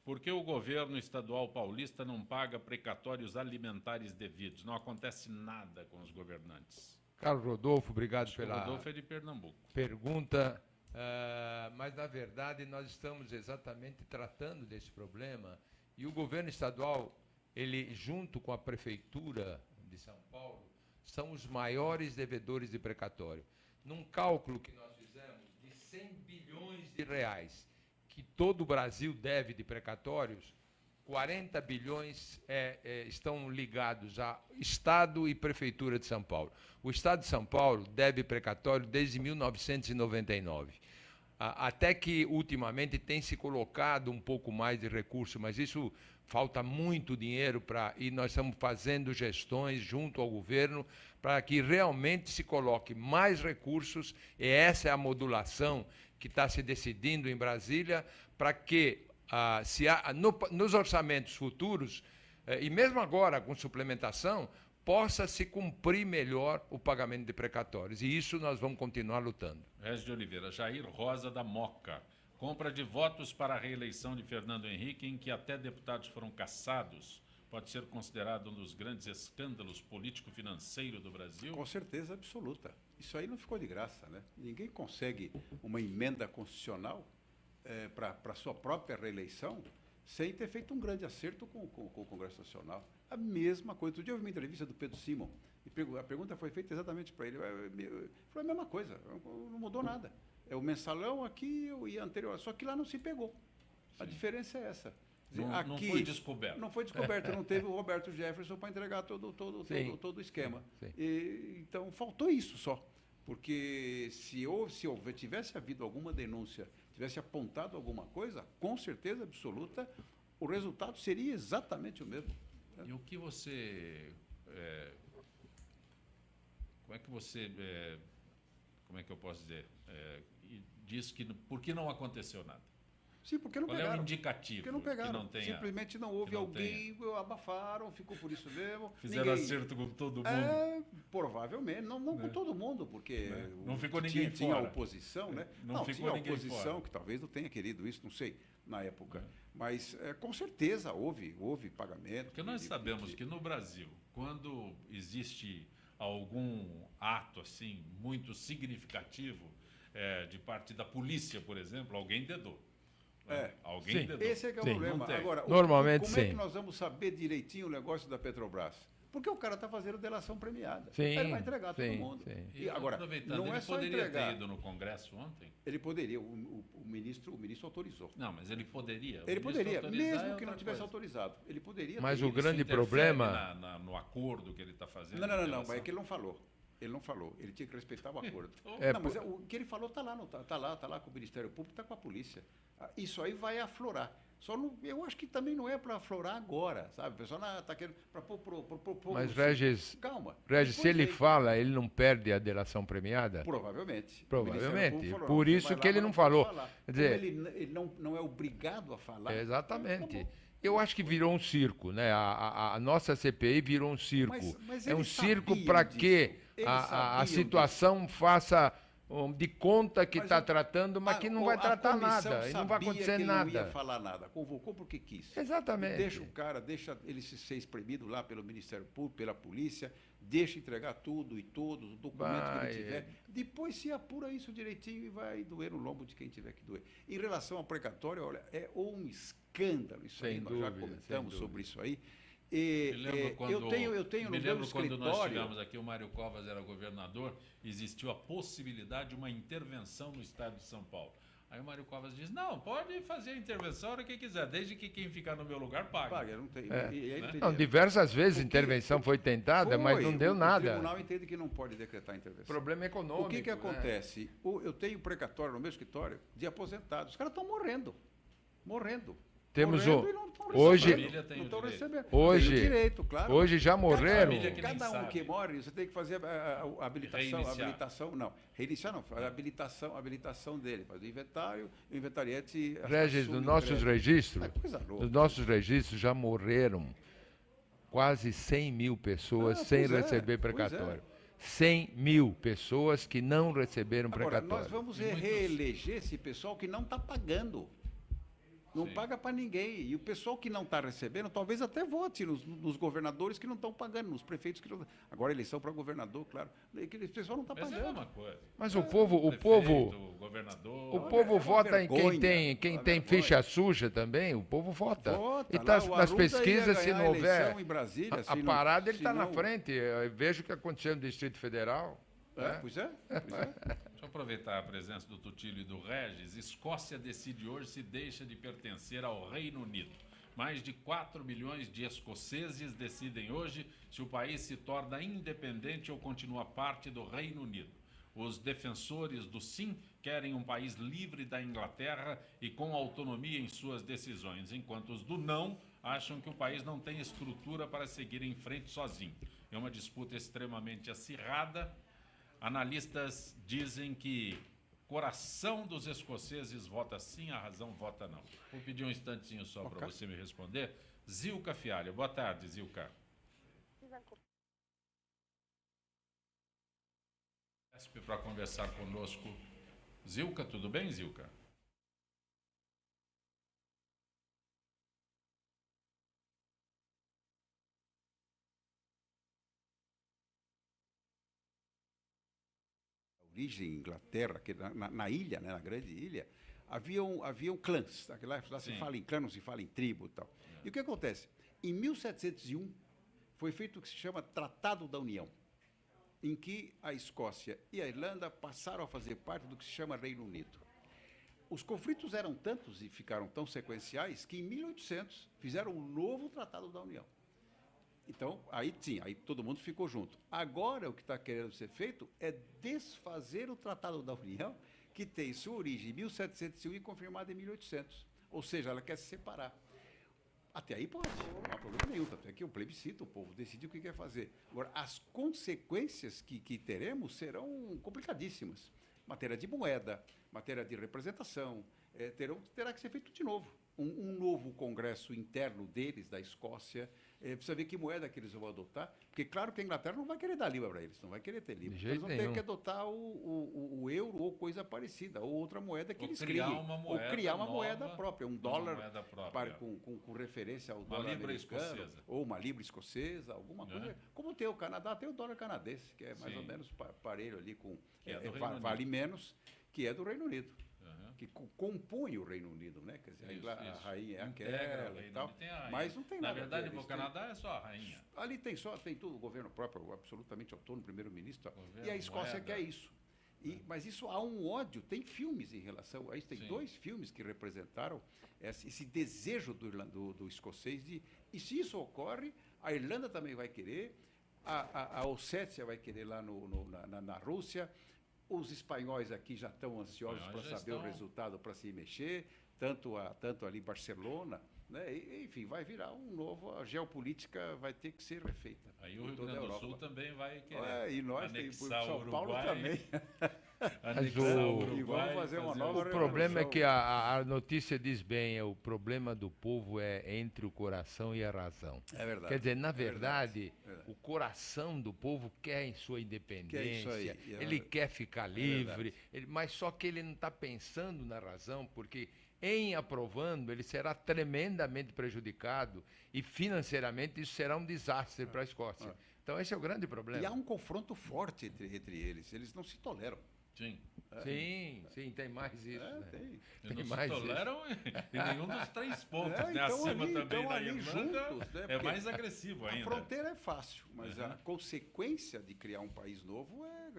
por que o governo estadual paulista não paga precatórios alimentares devidos? Não acontece nada com os governantes. Carlos Rodolfo, obrigado pela Rodolfo é de Pernambuco. Pergunta, mas, na verdade, nós estamos exatamente tratando desse problema e o governo estadual, ele, junto com a Prefeitura de São Paulo, são os maiores devedores de precatório. Num cálculo que nós fizemos de 100 bilhões de reais que todo o Brasil deve de precatórios, 40 bilhões estão ligados a Estado e Prefeitura de São Paulo. O Estado de São Paulo deve precatório desde 1999. Até que, ultimamente, tem se colocado um pouco mais de recurso, mas isso falta muito dinheiro e nós estamos fazendo gestões junto ao governo para que realmente se coloque mais recursos, e essa é a modulação que está se decidindo em Brasília, para que, nos orçamentos futuros, e mesmo agora com suplementação, possa se cumprir melhor o pagamento de precatórios. E isso nós vamos continuar lutando. Regis de Oliveira, Jair Rosa da Moca. Compra de votos para a reeleição de Fernando Henrique, em que até deputados foram cassados, pode ser considerado um dos grandes escândalos político-financeiros do Brasil? Com certeza absoluta. Isso aí não ficou de graça, né? Ninguém consegue uma emenda constitucional para a sua própria reeleição sem ter feito um grande acerto com o Congresso Nacional. A mesma coisa. Outro dia eu vi uma entrevista do Pedro Simon, e a pergunta foi feita exatamente para ele. Foi a mesma coisa, não mudou nada. É o mensalão aqui e anterior, só que lá não se pegou. Sim. A diferença é essa. Não foi descoberto. Não foi descoberto, não teve o Roberto Jefferson para entregar todo o esquema. Sim. Então, faltou isso só. Porque se tivesse havido alguma denúncia, tivesse apontado alguma coisa, com certeza absoluta, o resultado seria exatamente o mesmo. E o que você... como é que você... como é que eu posso dizer? Diz que... Por que não aconteceu nada? Sim, porque não pegaram. Qual é o indicativo? Porque não pegaram. Que não tenha, simplesmente não houve alguém, abafaram, ficou por isso mesmo. Fizeram acerto com todo mundo? Provavelmente, não com todo mundo, porque não ficou ninguém tinha fora. Oposição, né? Não ficou tinha ninguém oposição, fora. Que talvez não tenha querido isso, não sei, na época. Mas, com certeza, houve pagamento. Porque nós sabemos que no Brasil, quando existe algum ato assim muito significativo de parte da polícia, por exemplo, alguém dedou. Alguém dedou. Esse é que é o problema. Agora, normalmente, como é que nós vamos saber direitinho o negócio da Petrobras? Porque o cara está fazendo delação premiada. Sim, ele vai entregar todo mundo. Sim. E agora, não é só poderia ter ido no Congresso ontem? Ele poderia, o ministro autorizou. Não, mas ele poderia. Ele poderia, mesmo que não tivesse autorizado. Ele poderia. Mas o Ele grande se interfere problema... no acordo que ele está fazendo. Não, mas é que ele não falou. Ele não falou, ele tinha que respeitar o acordo. Mas o que ele falou está lá com o Ministério Público, está com a polícia. Isso aí vai aflorar. Eu acho que também não é para aflorar agora, sabe? O pessoal está querendo para pôr. Mas, Regis, calma. Se ele fala, ele não perde a delação premiada? Provavelmente. Por isso que ele não falou. Quer dizer, ele não é obrigado a falar. Exatamente. Eu acho que virou um circo, né? A nossa CPI virou um circo. Mas é um circo para que a situação faça de conta que está tratando, mas que não vai tratar nada, e não vai acontecer nada. Não ia falar nada, convocou porque quis. Exatamente. Deixa ele ser espremido lá pelo Ministério Público, pela polícia, deixa entregar tudo e todos, o documento que ele tiver. Depois se apura isso direitinho e vai doer no lombo de quem tiver que doer. Em relação ao precatório, olha, é um escândalo isso aí, nós já comentamos sobre isso aí. E, Me lembro quando, eu tenho me no meu lembro quando nós escritório... tivemos aqui, o Mário Covas era governador, existiu a possibilidade de uma intervenção no estado de São Paulo. Aí o Mário Covas diz, não, pode fazer a intervenção a hora que quiser, desde que quem ficar no meu lugar pague. Paga, não tem... Não, diversas vezes intervenção foi tentada, mas não deu nada. O tribunal entende que não pode decretar intervenção. Problema econômico. O que acontece? Eu tenho precatório no meu escritório de aposentados. Os caras estão morrendo. Temos Morrendo o... e não estão Hoje, Família tem não o estão direito. recebendo. Hoje, Tem o direito, claro. hoje já morreram. família que nem Cada um sabe. que morre, você tem que fazer a habilitação. Reiniciar não, a habilitação dele. Faz o inventário, o inventariante... Regis, assume nos o nossos crédito. registros, É coisa louca. nos nossos registros já morreram quase 100 mil pessoas sem pois é, receber pois é. precatório. 100 mil pessoas que não receberam Agora, precatório. nós vamos reeleger esse pessoal que não está pagando. Não paga para ninguém. E o pessoal que não está recebendo, talvez até vote nos governadores que não estão pagando, nos prefeitos que não... Agora, eleição para governador, claro. Esse pessoal não está Mas é a pagando. mesma coisa. Mas o povo Governador, o povo vota em quem vergonha, tem uma vergonha. ficha suja também, o povo vota. Vota, E lá, tá, o nas Arruda pesquisas, ia se ganhar não a houver eleição em Brasília, a se não- parada, ele se está na não- frente. Eu vejo o que aconteceu no Distrito Federal. Pois é. Deixa eu aproveitar a presença do Tutílio e do Regis. Escócia decide hoje se deixa de pertencer ao Reino Unido. Mais de 4 milhões de escoceses decidem hoje se o país se torna independente ou continua parte do Reino Unido. Os defensores do sim querem um país livre da Inglaterra e com autonomia em suas decisões, enquanto os do não acham que o país não tem estrutura para seguir em frente sozinho. É uma disputa extremamente acirrada. Analistas dizem que o coração dos escoceses vota sim, a razão vota não. Vou pedir um instantinho só para você me responder. Zilka Fialho. Boa tarde, Zilka. Para conversar conosco. Zilka, tudo bem, Zilka? Origem Inglaterra, que na ilha, né, na grande ilha, haviam clãs. Lá se fala em clã, não se fala em tribo e tal. E o que acontece? Em 1701, foi feito o que se chama Tratado da União, em que a Escócia e a Irlanda passaram a fazer parte do que se chama Reino Unido. Os conflitos eram tantos e ficaram tão sequenciais que, em 1800, fizeram um novo Tratado da União. Então, aí todo mundo ficou junto. Agora, o que está querendo ser feito é desfazer o Tratado da União, que tem sua origem em 1701 e confirmada em 1800. Ou seja, ela quer se separar. Até aí pode, não há problema nenhum. Tanto é que o plebiscito, o povo decide o que quer fazer. Agora, as consequências que teremos serão complicadíssimas. Matéria de moeda, matéria de representação, terá que ser feito de novo. Um novo congresso interno deles, da Escócia, precisa ver que moeda que eles vão adotar, porque claro que a Inglaterra não vai querer dar libra para eles, não vai querer ter libra. Eles vão ter que adotar o euro ou coisa parecida, ou outra moeda que eles criem. Ou criar uma moeda própria, um dólar com referência ao dólar americano, ou uma libra escocesa, alguma coisa. Como tem o Canadá, tem o dólar canadense, que é mais ou menos parelho ali, vale menos, que é do Reino Unido. Que compõe o Reino Unido, né? Quer dizer, a rainha é aquela e tal, mas não tem nada. Na verdade, no Canadá é só a rainha. Ali tem tudo, o governo próprio, absolutamente autônomo, primeiro-ministro, e a Escócia quer isso. Mas isso há um ódio, tem filmes em relação a isso, tem dois filmes que representaram esse desejo do escocês e se isso ocorre, a Irlanda também vai querer, a Ossétia vai querer lá na Rússia. Os espanhóis aqui já estão ansiosos para saber o resultado, para se mexer, tanto ali em Barcelona, né? Enfim, vai virar a geopolítica vai ter que ser refeita. Aí o Rio Grande do Sul também vai querer e nós, anexar São o Uruguai, Paulo também. E vamos fazer uma nova O problema é que a notícia diz bem, o problema do povo é entre o coração e a razão. É verdade. Quer dizer, na verdade, o coração do povo quer em sua independência, ele quer ficar livre, mas só que ele não está pensando na razão, porque em aprovando, ele será tremendamente prejudicado e financeiramente isso será um desastre para a Escócia. Então esse é o grande problema. E há um confronto forte entre eles não se toleram. Sim. Sim, tem mais isso. Né? Tem. E não se mais toleram em nenhum dos 3 pontos, né? Então Acima ali, também então da ali Irlanda, juntos, né? é Porque mais agressivo a ainda. fronteira é fácil, mas a consequência de criar um país novo é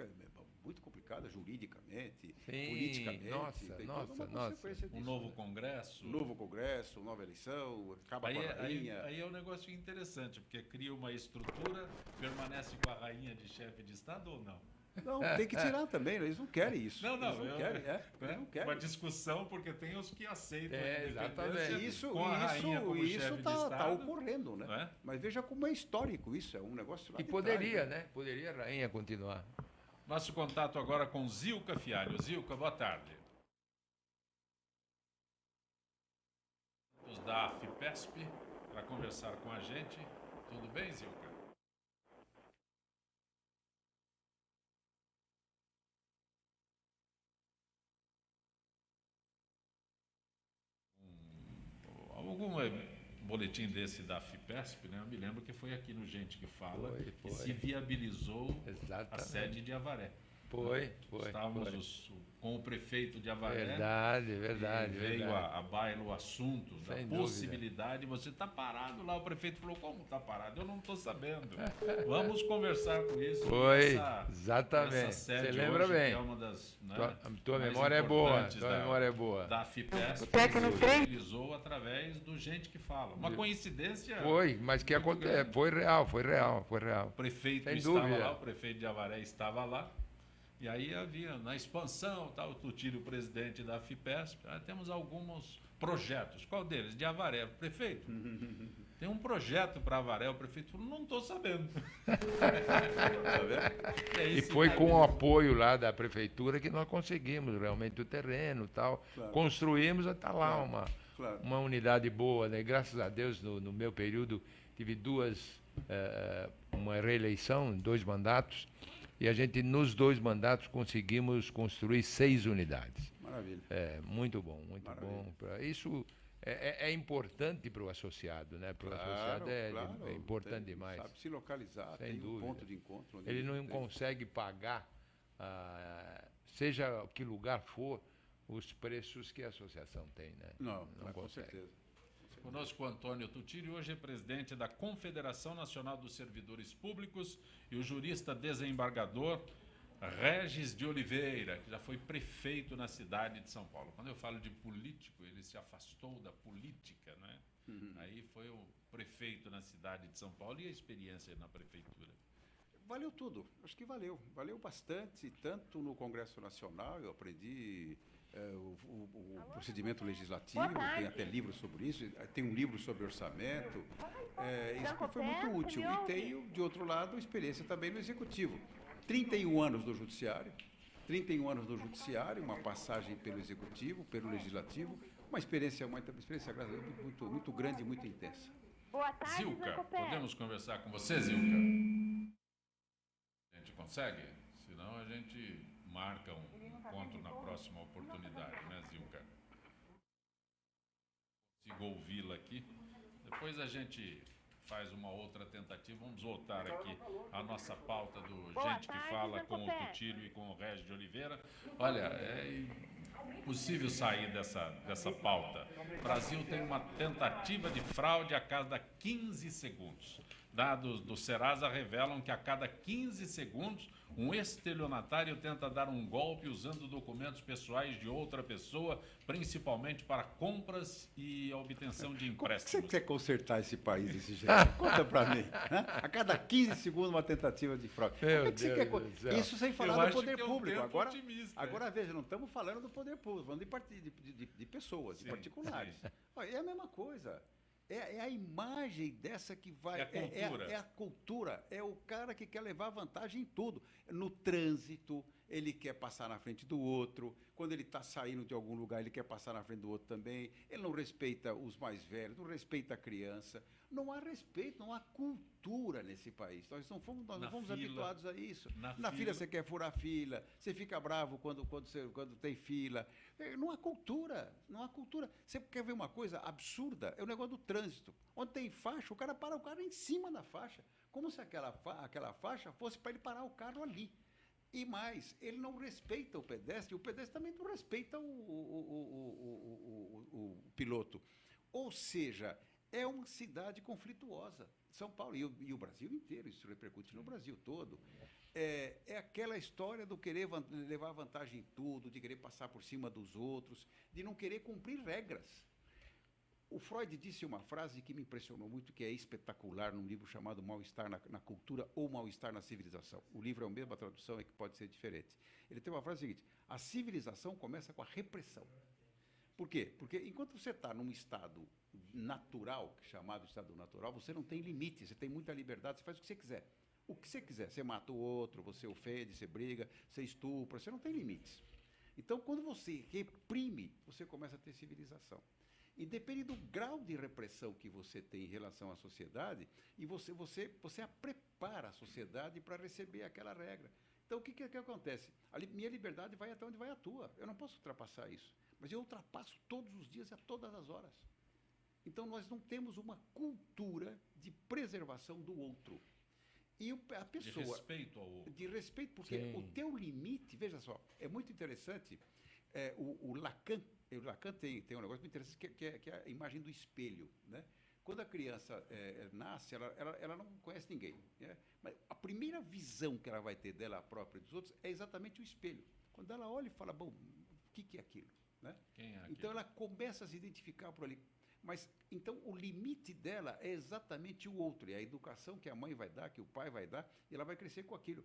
muito complicada juridicamente, politicamente. Tem toda uma consequência disso, Novo né? Congresso. Novo Congresso, nova eleição, acaba com a rainha. Aí é um negócio interessante, porque cria uma estrutura, permanece com a rainha de chefe de Estado ou não? Não, tem que tirar também, eles não querem isso. Não, eles não querem, eles não querem. Uma discussão, porque tem os que aceitam a exatamente. independência Isso com a rainha como isso chefe de tá Estado. ocorrendo, né? Não é? Mas veja como é histórico isso, é um negócio lá E de poderia, trás, né? Poderia a rainha continuar. Nosso contato agora com Zilka Fialho. Zilka, boa tarde. Os da FIPESP para conversar com a gente. Tudo bem, Zilka? Algum boletim desse da FIPESP, né? Eu me lembro que foi aqui no Gente que Fala Foi. que se viabilizou Exatamente. a sede de Avaré. Foi. Estávamos com o prefeito de Avaré. Verdade. E veio à baila o assunto da Sem possibilidade. Você está parado lá. O prefeito falou: como está parado? Eu não estou sabendo. Vamos conversar com isso. Foi, Essa exatamente. sede Você lembra hoje, bem. Que é uma das, né, Tua mais memória é boa. importantes Tua memória é boa. Da FIPESP, que se utilizou através do Gente que Fala. Uma coincidência. Foi, mas que acontece? Foi real. O prefeito Sem estava dúvida. lá, o prefeito de Avaré estava lá. E aí havia, na expansão, tal, o Tutílio, presidente da FIPESP, temos alguns projetos. Qual deles? De Avaré. Prefeito, tem um projeto para Avaré. O prefeito falou: não estou sabendo. E foi com o apoio lá da prefeitura que nós conseguimos realmente o terreno e tal. Claro. Construímos até lá Claro. uma unidade boa, né? Graças a Deus, no meu período, tive uma reeleição, 2 mandatos, e a gente, nos 2 mandatos, conseguimos construir 6 unidades. Maravilha. Muito bom, muito Maravilha. bom. Isso é importante para o associado, né? Para o associado é importante demais. Sabe se localizar, Sem tem dúvida. um ponto de encontro. Onde Ele não tem- consegue pagar, seja que lugar for, os preços que a associação tem, né? Não, com consegue. certeza. Conosco o Antônio Tutílio, hoje é presidente da Confederação Nacional dos Servidores Públicos, e o jurista desembargador Regis de Oliveira, que já foi prefeito na cidade de São Paulo. Quando eu falo de político, ele se afastou da política, né? Aí foi o prefeito na cidade de São Paulo. E a experiência na prefeitura? Valeu tudo, acho que valeu. Valeu bastante, tanto no Congresso Nacional, eu aprendi o procedimento legislativo, tem até livros sobre isso, tem um livro sobre orçamento, isso foi muito útil. E tenho, de outro lado, experiência também no Executivo. 31 anos no Judiciário, uma passagem pelo Executivo, pelo Legislativo, uma experiência graças a Deus, muito grande e muito intensa. Boa tarde, Zilka, Zancopé. podemos conversar com você, Zilka? A gente consegue? Senão a gente marca um encontro na próxima oportunidade, né, Zilka? Consigo ouvi-la aqui. Depois a gente faz uma outra tentativa. Vamos voltar aqui à nossa pauta do Gente que Fala com o Tutílio e com o Regis de Oliveira. Olha, é impossível sair dessa pauta. O Brasil tem uma tentativa de fraude a cada 15 segundos. Dados do Serasa revelam que a cada 15 segundos um estelionatário tenta dar um golpe usando documentos pessoais de outra pessoa, principalmente para compras e a obtenção de Como que você empréstimos. quer consertar esse país desse jeito? Conta pra mim. Né? A cada 15 segundos uma tentativa de fraude. Como é que você quer Isso sem Eu falar do acho poder que é um público. tempo Agora, otimista, agora veja, não estamos falando do poder público, falando de pessoas, de Sim, particulares. sim. Olha, é a mesma coisa. É a imagem dessa que vai. É a cultura. É a cultura. É o cara que quer levar vantagem em tudo. No trânsito, ele quer passar na frente do outro. Quando ele está saindo de algum lugar, ele quer passar na frente do outro também. Ele não respeita os mais velhos, não respeita a criança. Não há respeito, não há cultura nesse país. Nós não fomos habituados a isso. Na fila você quer furar a fila, você fica bravo quando tem fila. Não há cultura, não há cultura. Você quer ver uma coisa absurda? É o negócio do trânsito. Onde tem faixa, o cara em cima da faixa. Como se aquela faixa fosse para ele parar o carro ali. E mais, ele não respeita o pedestre também não respeita o piloto. Ou seja, é uma cidade conflituosa. São Paulo e o Brasil inteiro, isso repercute no Brasil todo. É aquela história do querer levar vantagem em tudo, de querer passar por cima dos outros, de não querer cumprir regras. O Freud disse uma frase que me impressionou muito, que é espetacular, num livro chamado Mal-Estar na Cultura ou Mal-Estar na Civilização. O livro é a mesma tradução, é que pode ser diferente. Ele tem uma frase seguinte: a civilização começa com a repressão. Por quê? Porque enquanto você está num estado natural, chamado estado natural, você não tem limite, você tem muita liberdade, você faz o que você quiser. O que você quiser. Você mata o outro, você ofende, você briga, você estupra, você não tem limites. Então, quando você reprime, você começa a ter civilização. E depende do grau de repressão que você tem em relação à sociedade, e você prepara a sociedade para receber aquela regra. Então, o que acontece? Minha liberdade vai até onde vai a tua. Eu não posso ultrapassar isso. Mas eu ultrapasso todos os dias e a todas as horas. Então, nós não temos uma cultura de preservação do outro. E a pessoa... De respeito ao outro. De respeito, porque Sim. o teu limite... Veja só, é muito interessante. O Lacan tem um negócio muito interessante, que é a imagem do espelho, né? Quando a criança nasce, ela não conhece ninguém, né? Mas a primeira visão que ela vai ter dela própria e dos outros é exatamente o espelho. Quando ela olha e fala, bom, o que é aquilo? Né? Quem é aquilo? Então ela começa a se identificar por ali. Mas, então, o limite dela é exatamente o outro, é a educação que a mãe vai dar, que o pai vai dar, e ela vai crescer com aquilo.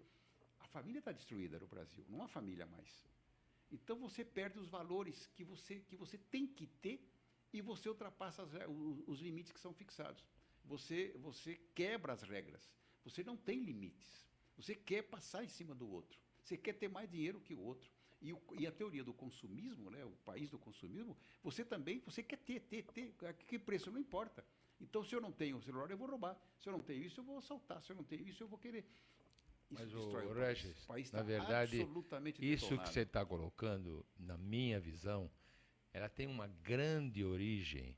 A família está destruída no Brasil, não há família mais. Então você perde os valores que você tem que ter e você ultrapassa os limites que são fixados. Você quebra as regras. Você não tem limites. Você quer passar em cima do outro. Você quer ter mais dinheiro que o outro. E a teoria do consumismo, né, o país do consumismo, você quer ter. A que preço? Não importa. Então, se eu não tenho o celular, eu vou roubar. Se eu não tenho isso, eu vou assaltar. Se eu não tenho isso, eu vou querer. Isso Mas, destrói o Regis, país na está verdade, absolutamente isso que detonado. você está colocando, na minha visão, ela tem uma grande origem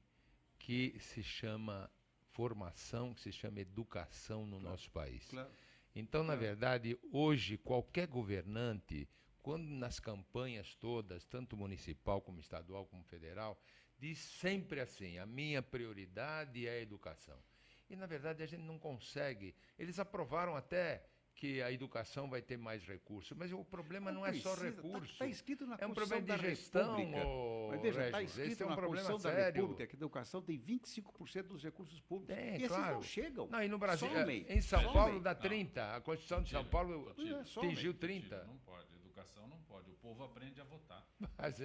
que se chama formação, que se chama educação no nosso país. Claro. Então, na verdade, hoje, qualquer governante, quando nas campanhas todas, tanto municipal como estadual como federal, diz sempre assim, a minha prioridade é a educação. E, na verdade, a gente não consegue. Eles aprovaram até que a educação vai ter mais recursos, mas o problema não é só recurso. Está escrito na é um Constituição problema de da gestão, República. Mas veja, está Regis, escrito esse é um na problema Constituição da sério. República que a educação tem 25% dos recursos públicos. Tem, e esses claro. não chegam. Não, e no Brasil, Somem. em São Somem. Paulo dá 30, a Constituição de São Paulo Tira. atingiu 30. Não pode, educação não pode. O povo aprende a votar. Mas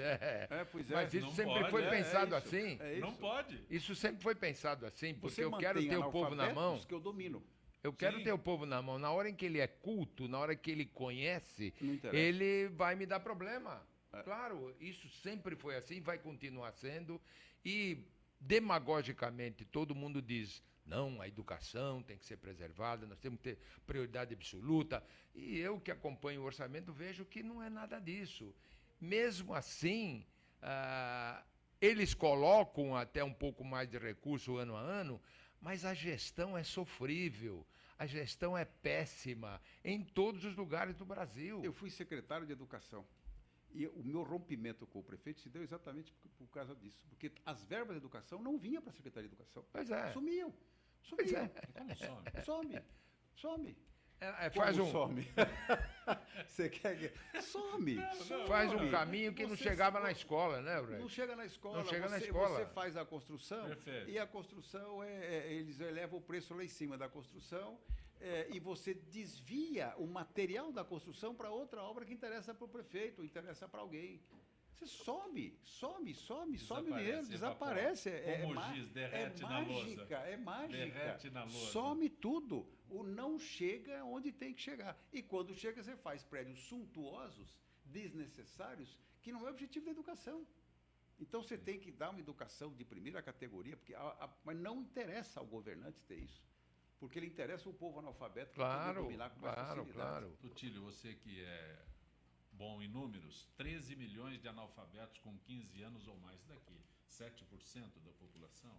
Pois é. mas isso Não sempre pode, foi pensado isso, assim. é isso. Não pode. Isso sempre foi pensado assim, porque Você eu quero mantém ter o povo na mão. analfabetos que eu domino. Eu quero Sim. ter o povo na mão. Na hora em que ele é culto, na hora que ele conhece, Não interessa. ele vai me dar problema. Claro, isso sempre foi assim, vai continuar sendo. E, demagogicamente, todo mundo diz, não, a educação tem que ser preservada, nós temos que ter prioridade absoluta. E eu que acompanho o orçamento vejo que não é nada disso. Mesmo assim, eles colocam até um pouco mais de recurso ano a ano, mas a gestão é sofrível, a gestão é péssima em todos os lugares do Brasil. Eu fui secretário de Educação. E o meu rompimento com o prefeito se deu exatamente por causa disso. Porque as verbas de educação não vinham para a Secretaria de Educação. Pois é. Sumiam. Pois é. Como some? Some. Faz Como um, some? Você quer que... Some. faz some. um caminho que não Você chegava na escola, né, Aurélio? Não chega na escola. Não chega na você, escola. Você faz a construção Perfeito. e a construção, eles elevam o preço lá em cima da construção e você desvia o material da construção para outra obra que interessa para o prefeito, interessa para alguém. Você some o dinheiro, desaparece. Como giz, derrete na lousa. É mágica. Derrete na lousa. Some tudo. O não chega onde tem que chegar. E quando chega, você faz prédios suntuosos, desnecessários, que não é o objetivo da educação. Então você tem que dar uma educação de primeira categoria, porque mas não interessa ao governante ter isso. Porque ele interessa o povo analfabeto para poder dominar com mais facilidade. Claro. Tutílio, você que é bom em números, 13 milhões de analfabetos com 15 anos ou mais daqui. 7% da população?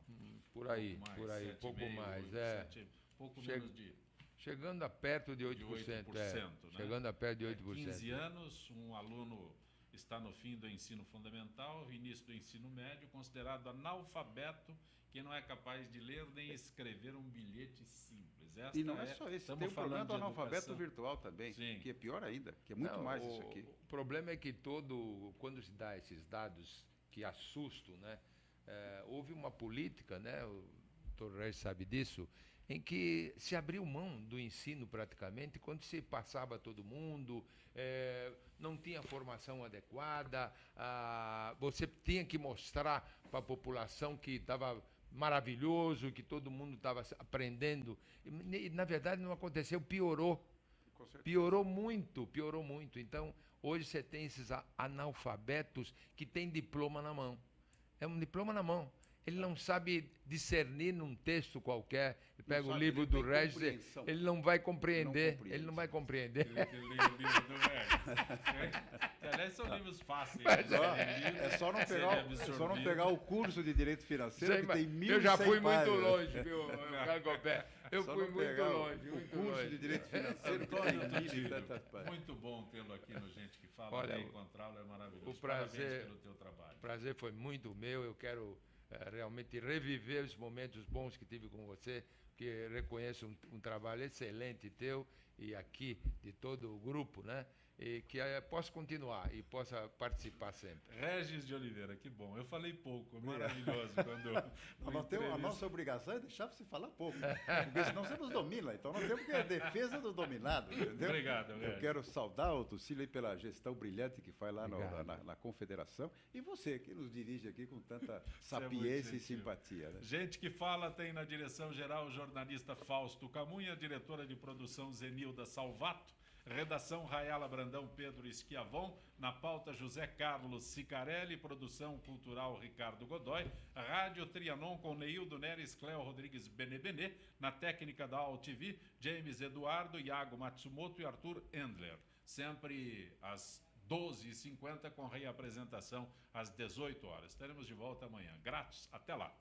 Por aí, Pouco mais, por aí, 7,5, pouco mais. 7, pouco Chega- menos de Chegando a perto de 8%. De 8%, né? Chegando a perto de 8%. 15 anos, um aluno está no fim do ensino fundamental, início do ensino médio, considerado analfabeto, que não é capaz de ler nem escrever um bilhete simples. E não é só isso, tem o problema do analfabeto educação virtual também, Sim. que é pior ainda, que é muito mais isso aqui. O problema é que quando se dá esses dados que assustam, né, houve uma política, né, o Dr. Regis sabe disso, em que se abriu mão do ensino praticamente, quando se passava todo mundo, não tinha formação adequada, você tinha que mostrar para a população que estava maravilhoso, que todo mundo estava aprendendo. E, na verdade, não aconteceu, piorou. Piorou muito. Então, hoje você tem esses analfabetos que têm diploma na mão. É um diploma na mão. Ele não sabe discernir num texto qualquer. Ele pega o livro do Regis, ele não vai compreender. Ele não vai compreender. Ele lê o livro do Regis. Que, aliás, são livros fáceis. É só não pegar o curso de Direito Financeiro, que tem 1.100 Eu já fui muito páginas. longe, viu, Cagopé? Eu Só fui não muito pegar longe, o muito curso longe. de Direito Financeiro, que tem Antônio 1.000 e Tutilho, tantas páginas. muito bom tê-lo aqui no Gente que Fala. Olha, Encontrá-lo é maravilhoso. o prazer- Parabéns pelo teu trabalho. O prazer foi muito meu. Eu quero realmente reviver os momentos bons que tive com você, que reconheço um trabalho excelente teu e aqui de todo o grupo, né? E que possa continuar e possa participar sempre. Regis de Oliveira, que bom. Eu falei pouco, maravilhoso. Nós temos, a nossa obrigação é deixar você falar pouco, porque senão você nos domina. Então nós temos que a defesa do dominado, entendeu? Obrigado, Eu Regis. quero saudar o Tucílio aí pela gestão brilhante que faz lá Obrigado. na Confederação, e você que nos dirige aqui com tanta Você é muito sapiência e gentil. simpatia. Né? Gente que Fala tem na direção-geral o jornalista Fausto Camunha, diretora de produção Zenilda Salvato, redação Rayala Brandão, Pedro Esquiavon, na pauta José Carlos Sicarelli, produção cultural Ricardo Godoy, Rádio Trianon com Neildo Neres, Cléo Rodrigues Benebenê, na técnica da AltV, James Eduardo, Iago Matsumoto e Arthur Endler. Sempre às 12h50 com reapresentação às 18 horas. Estaremos de volta amanhã. Gratos, até lá.